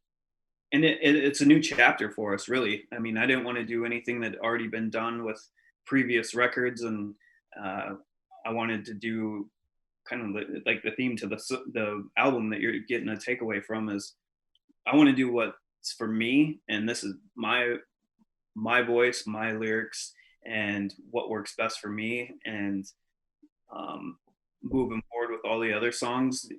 it's a new chapter for us, really. I mean, I didn't want to do anything that had already been done with previous records. And I wanted to do kind of like the theme to the album that you're getting a takeaway from is, I want to do what's for me, and this is my voice, my lyrics, and what works best for me. And moving forward with all the other songs,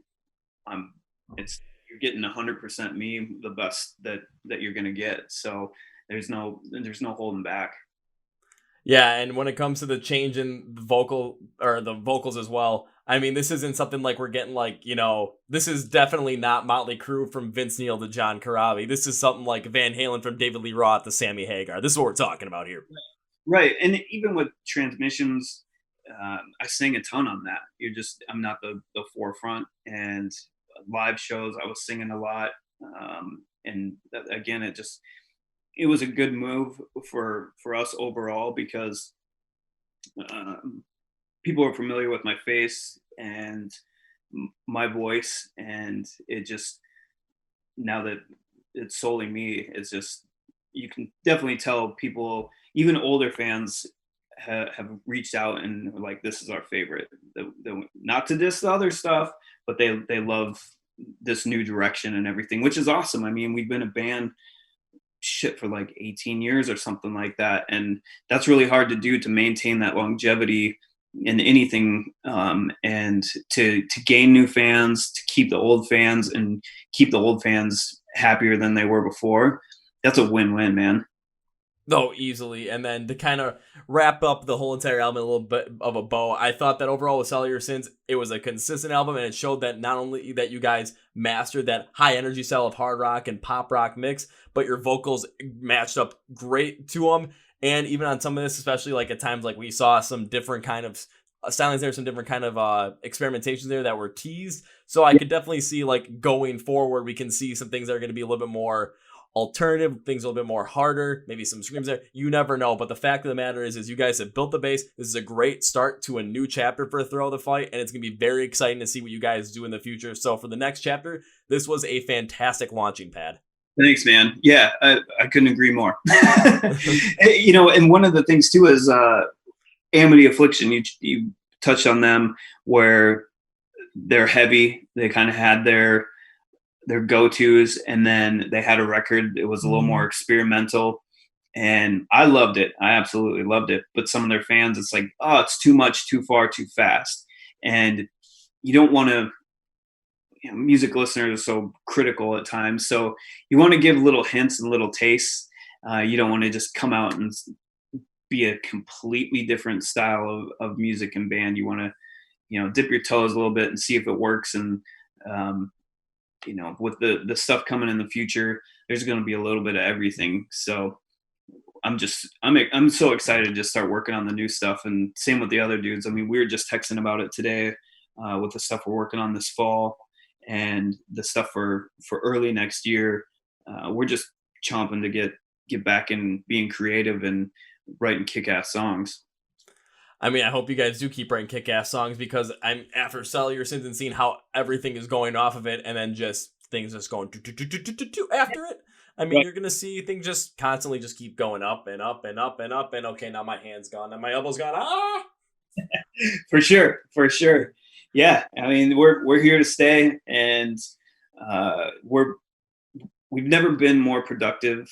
you're getting 100% me, the best that you're gonna get. So there's no holding back. Yeah, and when it comes to the change in the vocals as well, I mean, this isn't something like we're getting like, this is definitely not Motley Crue from Vince Neil to John Corabi. This is something like Van Halen from David Lee Roth to Sammy Hagar. This is what we're talking about here. Right, and even with transmissions, I sing a ton on that. I'm not the forefront, and live shows I was singing a lot, and again, it was a good move for us overall, because people are familiar with my face and my voice, and it just, now that it's solely me, it's just, you can definitely tell people, even older fans have reached out and were like, this is our favorite. Not to diss the other stuff, but they love this new direction and everything, which is awesome. I mean, we've been a band for like 18 years or something like that, and that's really hard to do, to maintain that longevity in anything, and to gain new fans, to keep the old fans, and keep the old fans happier than they were before. That's a win-win, man. No, easily. And then to kind of wrap up the whole entire album a little bit of a bow, I thought that overall with Sell Your Sins, it was a consistent album, and it showed that not only that you guys mastered that high energy style of hard rock and pop rock mix, but your vocals matched up great to them. And even on some of this, especially like at times, like we saw some different kind of stylings there, some different kind of experimentations there that were teased. So I could definitely see, like, going forward, we can see some things that are going to be a little bit more alternative, things a little bit more harder, maybe some screams there. You never know. But the fact of the matter is you guys have built the base. This is a great start to a new chapter for Thrill of the Fight, and it's going to be very exciting to see what you guys do in the future. So for the next chapter, this was a fantastic launching pad. Thanks, man. Yeah, I couldn't agree more. And one of the things too is Amity Affliction. You touched on them, where they're heavy. They kind of had their go-tos, and then they had a record. It was a little more experimental, and I loved it. I absolutely loved it. But some of their fans, it's like, oh, it's too much, too far, too fast. And you don't want to, music listeners are so critical at times. So you want to give little hints and little tastes. You don't want to just come out and be a completely different style of music and band. You want to, dip your toes a little bit and see if it works. And, with the stuff coming in the future, there's going to be a little bit of everything. So I'm so excited to just start working on the new stuff, and same with the other dudes. I mean, we were just texting about it today with the stuff we're working on this fall. and the stuff for early next year, we're just chomping to get back and being creative and writing kick-ass songs. I mean, I hope you guys do keep writing kick-ass songs, because I'm after Sell Your Sins and seeing how everything is going off of it, and then just things just going after it. I mean, Right. you're gonna see things just constantly just keep going up and up and up and up, and okay, now my hand's gone and my elbow's gone. Ah! For sure, for sure. Yeah, I mean, we're here to stay, and we're we've never been more productive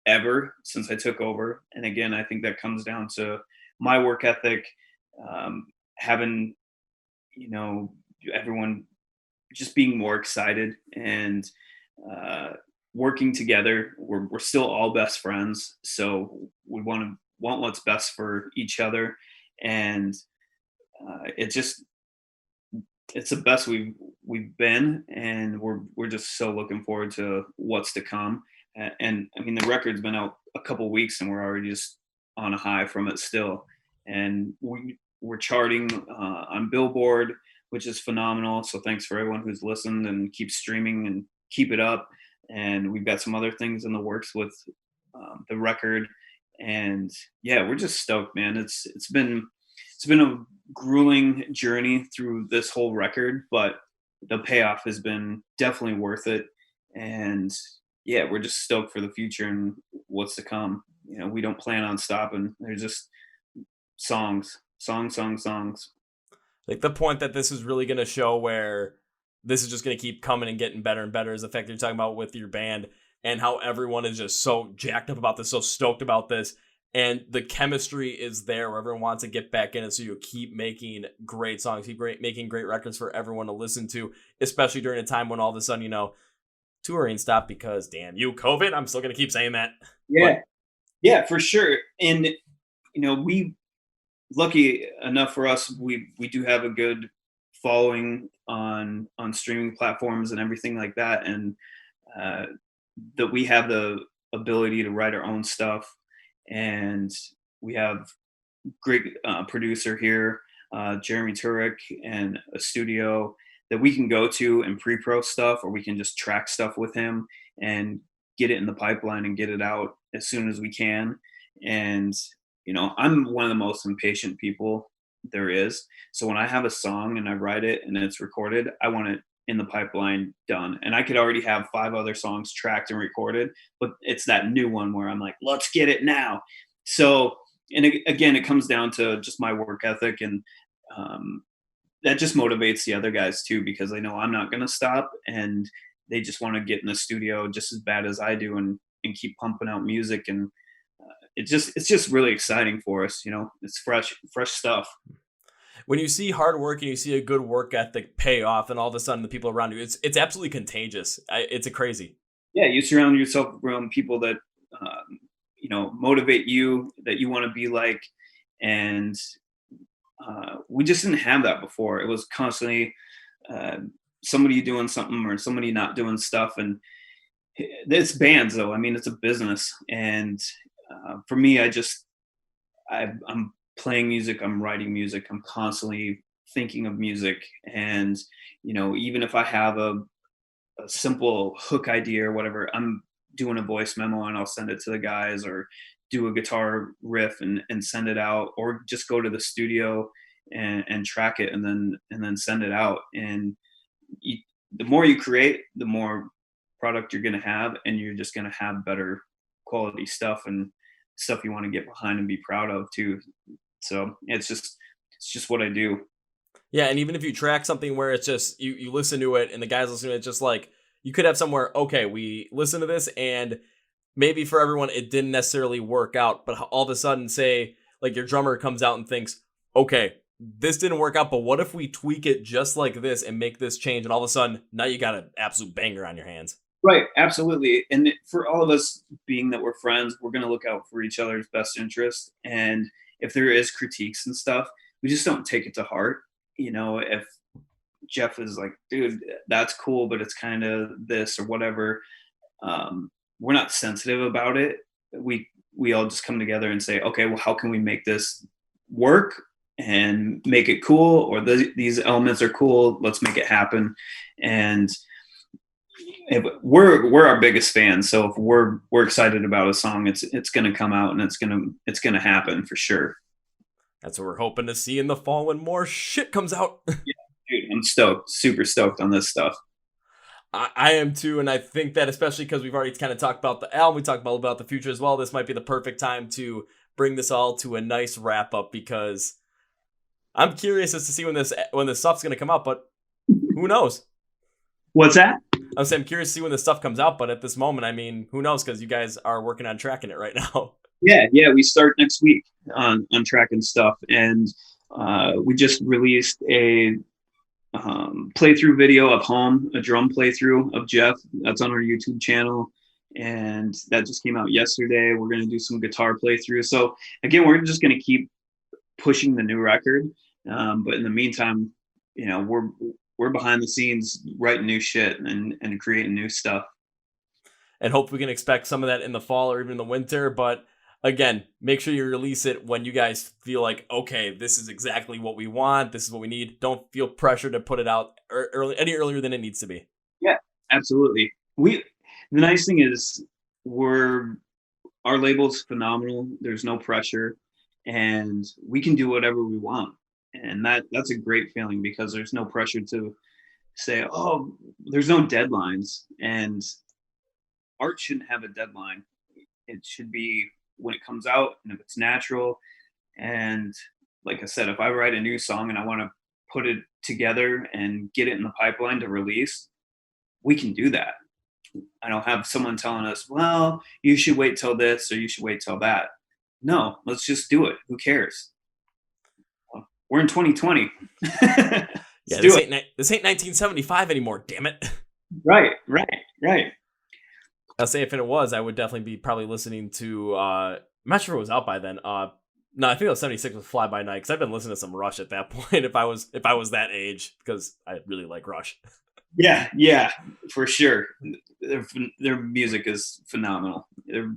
ever since I took over. And again, I think that comes down to my work ethic, having, you know, everyone just being more excited and uh, working together. We're still all best friends, so we want what's best for each other, and it just it's the best we've been, and we're just so looking forward to what's to come. And I mean, the record's been out a couple weeks, and we're already just on a high from it still. And we're charting on Billboard, which is phenomenal. So thanks for everyone who's listened and keep streaming and keep it up. And we've got some other things in the works with the record, and yeah, we're just stoked, man. It's been a grueling journey through this whole record, but the payoff has been definitely worth it. And yeah, we're just stoked for the future and what's to come. You know, we don't plan on stopping. There's just songs. Like, the point that this is really gonna show where this is just gonna keep coming and getting better and better is the fact that you're talking about with your band, and how everyone is just so jacked up about this, so stoked about this. And the chemistry is there where everyone wants to get back in it. So you keep making great songs, making great records for everyone to listen to, especially during a time when all of a sudden, touring stopped because damn you, COVID. I'm still going to keep saying that. Yeah, But yeah, for sure. And we lucky enough for us, we do have a good following on streaming platforms and everything like that, and uh, that we have the ability to write our own stuff, and we have great producer here, Jeremy Turek, and a studio that we can go to and pre-pro stuff, or we can just track stuff with him and get it in the pipeline and get it out as soon as we can. And I'm one of the most impatient people there is. So when I have a song and I write it and it's recorded, I want it in the pipeline done. And I could already have 5 other songs tracked and recorded, but it's that new one where I'm like, let's get it now. So, and again, it comes down to just my work ethic, and that just motivates the other guys too, because they know I'm not going to stop, and they just want to get in the studio just as bad as I do, and keep pumping out music. And it's just really exciting for us. It's fresh stuff. when you see hard work and you see a good work ethic pay off, and all of a sudden the people around you, it's absolutely contagious. It's a crazy. Yeah, you surround yourself around people that motivate you, that you want to be like. And we just didn't have that before. It was constantly uh, somebody doing something or somebody not doing stuff. And it's bands, though. I mean, it's a business. And for me, I'm playing music, I'm writing music, I'm constantly thinking of music. And even if I have a simple hook idea or whatever, I'm doing a voice memo and I'll send it to the guys, or do a guitar riff and send it out, or just go to the studio and track it and then send it out. And the more you create, the more product you're going to have, and you're just going to have better quality stuff, and stuff you want to get behind and be proud of too. So it's just what I do. Yeah, and even if you track something where it's just you listen to it and the guys listen to it, it's just like you could have somewhere, okay, we listen to this, and maybe for everyone it didn't necessarily work out, but all of a sudden, say like your drummer comes out and thinks, okay, this didn't work out, but what if we tweak it just like this and make this change, and all of a sudden now you got an absolute banger on your hands. Right, absolutely. And for all of us, being that we're friends, we're going to look out for each other's best interest. And if there is critiques and stuff, we just don't take it to heart. If Jeff is like, dude, that's cool, but it's kind of this or whatever, we're not sensitive about it. We all just come together and say, okay, well, how can we make this work and make it cool, or these elements are cool, let's make it happen. And if we're our biggest fans, so if we're excited about a song, it's going to come out, and it's going to happen for sure. That's what we're hoping to see in the fall when more shit comes out. Yeah, dude, I'm stoked, super stoked on this stuff. I am too, and I think that especially because we've already kind of talked about the album, we talked about the future as well, this might be the perfect time to bring this all to a nice wrap up, because I'm curious as to see when this stuff's going to come out, but who knows? What's that? I'm saying I'm curious to see when this stuff comes out, but at this moment, I mean, who knows, because you guys are working on tracking it right now. Yeah, we start next week on tracking stuff, and we just released a playthrough video of Home, a drum playthrough of Jeff. That's on our YouTube channel, and that just came out yesterday. We're going to do some guitar playthrough. So again, we're just going to keep pushing the new record, but in the meantime, you know, we're behind the scenes writing new shit and creating new stuff, and hope we can expect some of that in the fall or even in the winter. But again, make sure you release it when you guys feel like, okay, this is exactly what we want. This is what we need. Don't feel pressure to put it out any earlier than it needs to be. Yeah, absolutely. The nice thing is our label's phenomenal. There's no pressure, and we can do whatever we want. And that's a great feeling, because there's no pressure to say, oh, there's no deadlines, and art shouldn't have a deadline. It should be when it comes out, and if it's natural. And like I said, if I write a new song and I want to put it together and get it in the pipeline to release, we can do that. I don't have someone telling us, well, you should wait till this or you should wait till that. No, let's just do it. Who cares? We're in 2020. Yeah, this ain't 1975 anymore, damn it. Right. I'll say if it was, I would definitely be probably listening to, I'm not sure it was out by then. No, I think it was 76 with Fly By Night, because I've been listening to some Rush at that point if I was that age, because I really like Rush. Yeah, for sure. Their music is phenomenal. They're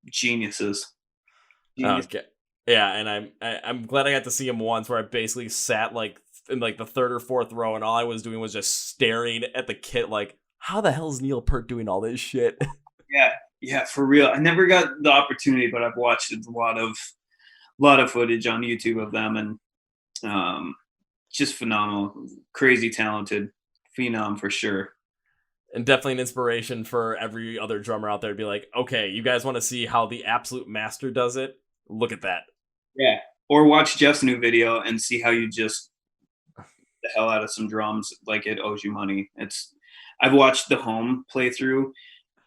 geniuses. Okay. Yeah, and I'm glad I got to see him once, where I basically sat like in like the third or fourth row, and all I was doing was just staring at the kit like, how the hell is Neil Peart doing all this shit? Yeah, for real. I never got the opportunity, but I've watched a lot of footage on YouTube of them, and just phenomenal, crazy talented phenom for sure. And definitely an inspiration for every other drummer out there to be like, okay, you guys want to see how the absolute master does it? Look at that. Yeah. Or watch Jeff's new video and see how you just the hell out of some drums like it owes you money. I've watched the Home playthrough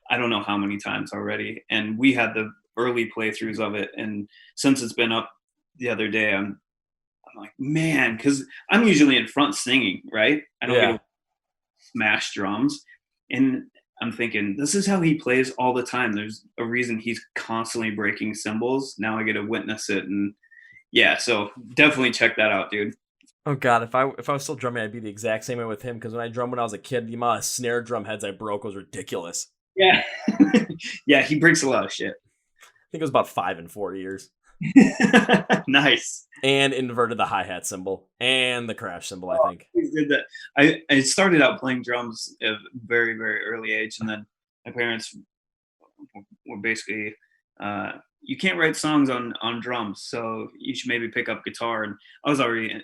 I don't know how many times already, and we had the early playthroughs of it, and since it's been up the other day, I'm like, man, because I'm usually in front singing, right? I don't get to smash drums, and I'm thinking, this is how he plays all the time. There's a reason he's constantly breaking cymbals. Now I get to witness it, and yeah, so definitely check that out, dude. Oh god, if I was still drumming, I'd be the exact same way with him, because when I drummed when I was a kid, the amount of snare drum heads I broke was ridiculous. Yeah. Yeah, he breaks a lot of shit. I think it was about 5 in 4 years. Nice. And inverted the hi-hat cymbal and the crash cymbal, I think. I did that. I started out playing drums at a very, very early age, and then my parents were basically, you can't write songs on drums, so you should maybe pick up guitar. And I was already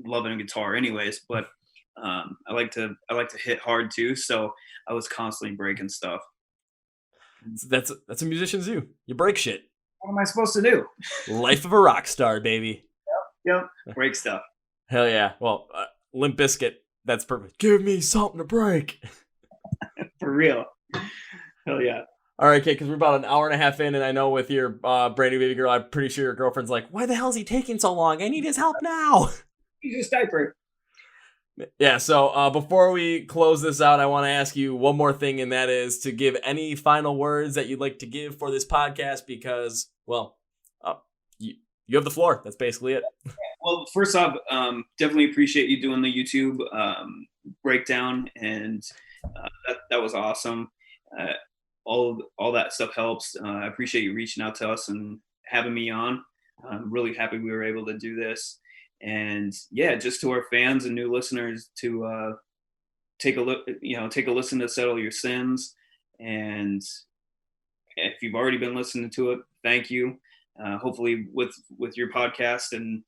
loving guitar anyways, but I like to hit hard too, so I was constantly breaking stuff. That's a musician's do. You break shit. What am I supposed to do? Life of a rock star, baby. Yep. Break stuff. Hell yeah. Well, Limp Bizkit, that's perfect. Give me something to break. For real. Hell yeah. All right, Kate, because we're about an hour and a half in, and I know with your brand new baby girl, I'm pretty sure your girlfriend's like, why the hell is he taking so long? I need his help now. He's just diaper. Yeah, so before we close this out, I want to ask you one more thing, and that is to give any final words that you'd like to give for this podcast, because, well, you have the floor. That's basically it. Well, first off, definitely appreciate you doing the YouTube breakdown, and that was awesome. All that stuff helps. I appreciate you reaching out to us and having me on. I'm really happy we were able to do this. And yeah, just to our fans and new listeners to take a look, take a listen to Settle Your Sins. And if you've already been listening to it, thank you. Hopefully with your podcast and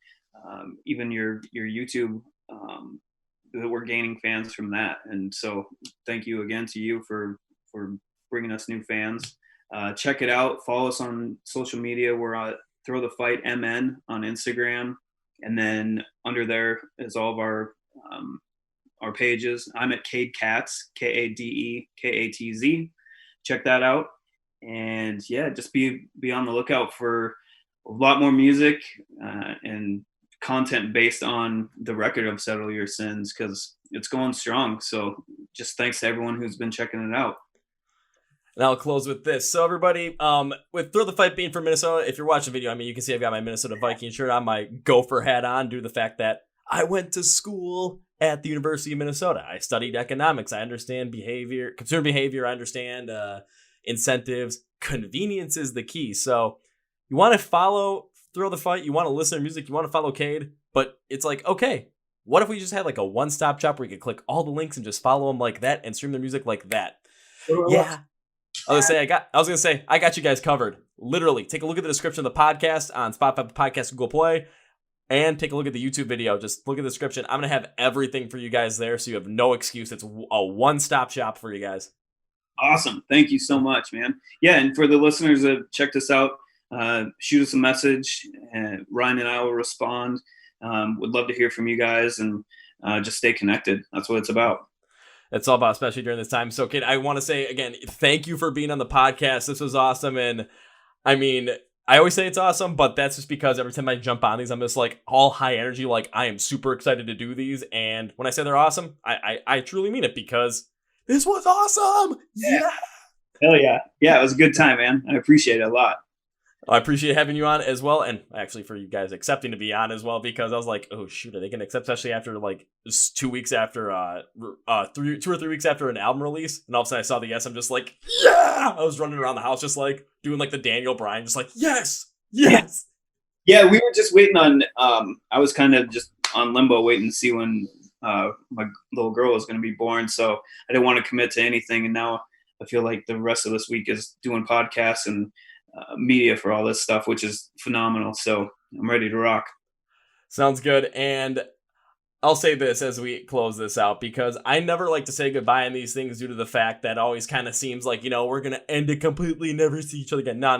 even your YouTube, that we're gaining fans from that. And so thank you again to you for bringing us new fans. Check it out. Follow us on social media. We're at Throw the Fight MN on Instagram. And then under there is all of our pages. I'm at Kade Katz, KadeKatz. Check that out. And yeah, just be on the lookout for a lot more music and content based on the record of Settle Your Sins, because it's going strong. So just thanks to everyone who's been checking it out. And I'll close with this. So everybody, with Throw the Fight being from Minnesota, if you're watching the video, I mean, you can see I've got my Minnesota Viking shirt on, my Gopher hat on, due to the fact that I went to school at the University of Minnesota. I studied economics. I understand consumer behavior. I understand incentives. Convenience is the key. So you want to follow Throw the Fight, you want to listen to music, you want to follow Kade, but it's like, okay, what if we just had like a one-stop shop where you could click all the links and just follow them like that and stream their music like that? Yeah. I was gonna say I got you guys covered. Literally, take a look at the description of the podcast on Spotify Podcast, Google Play, and take a look at the YouTube video. Just look at the description. I'm gonna have everything for you guys there, so you have no excuse. It's a one-stop shop for you guys. Awesome. Thank you so much, man. Yeah, and for the listeners that checked us out, shoot us a message, and Ryan and I will respond. Would love to hear from you guys, and just stay connected. That's what it's about. It's all about, especially during this time. So, Kade, I want to say again, thank you for being on the podcast. This was awesome. And I mean, I always say it's awesome, but that's just because every time I jump on these, I'm just like all high energy. Like, I am super excited to do these. And when I say they're awesome, I truly mean it, because this was awesome. Yeah. Hell yeah. Yeah, it was a good time, man. I appreciate it a lot. I appreciate having you on as well, and actually for you guys accepting to be on as well, because I was like, oh shoot, are they gonna accept, especially after like 2 weeks after 2 or 3 weeks after an album release? And all of a sudden I saw the yes, I'm just like, yeah! I was running around the house just like doing like the Daniel Bryan, just like, yes. Yeah, we were just waiting on I was kind of just on limbo waiting to see when my little girl was gonna be born, so I didn't want to commit to anything, and now I feel like the rest of this week is doing podcasts and media for all this stuff, which is phenomenal. So I'm ready to rock. Sounds good. And I'll say this as we close this out, because I never like to say goodbye in these things due to the fact that it always kind of seems like, we're going to end it completely, never see each other again. No.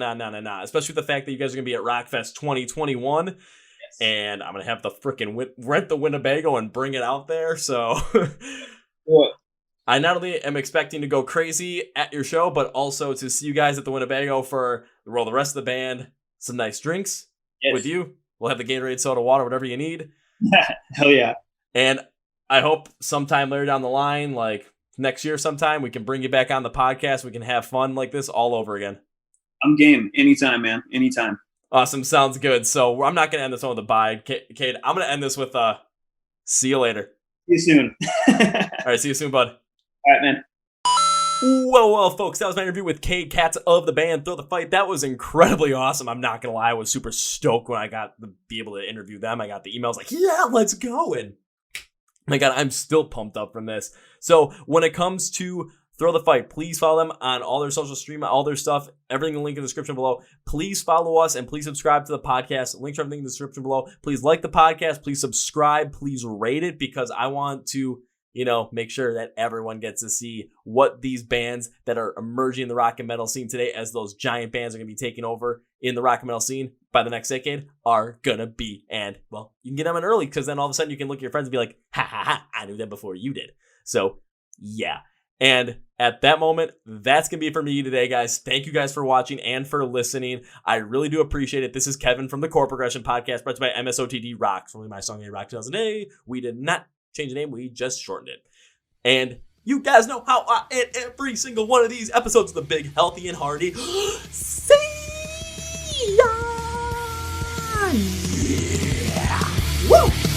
Especially with the fact that you guys are going to be at Rockfest 2021. Yes. And I'm going to have to freaking rent the Winnebago and bring it out there. So what? I not only am expecting to go crazy at your show, but also to see you guys at the Winnebago for the rest of the band, some nice drinks with you. We'll have the Gatorade, soda, water, whatever you need. Hell yeah. And I hope sometime later down the line, like next year sometime, we can bring you back on the podcast. We can have fun like this all over again. I'm game. Anytime, man. Anytime. Awesome. Sounds good. So I'm not going to end this one with a bye. Kade, I'm going to end this with see you later. See you soon. All right. See you soon, bud. All right, man. Well, folks, that was my interview with Kade Katz of the band Throw the Fight. That was incredibly awesome. I'm not going to lie. I was super stoked when I got to be able to interview them. I got the emails like, yeah, let's go. And my God, I'm still pumped up from this. So when it comes to Throw the Fight, please follow them on all their social stream, all their stuff, everything in the link in the description below. Please follow us and please subscribe to the podcast. Links are everything in the description below. Please like the podcast. Please subscribe. Please rate it, because I want to make sure that everyone gets to see what these bands that are emerging in the rock and metal scene today, as those giant bands are going to be taking over in the rock and metal scene by the next decade, are going to be. And, well, you can get them in early, because then all of a sudden you can look at your friends and be like, ha, I knew that before you did. So, yeah. And at that moment, that's going to be it for me today, guys. Thank you guys for watching and for listening. I really do appreciate it. This is Kevin from the Chord Progression Podcast, brought to you by MSOTD Rocks. Only my song, Rock 2008. We did not change the name, we just shortened it. And you guys know how I end every single one of these episodes of the Big Healthy and Hardy. See ya! Yeah. Woo!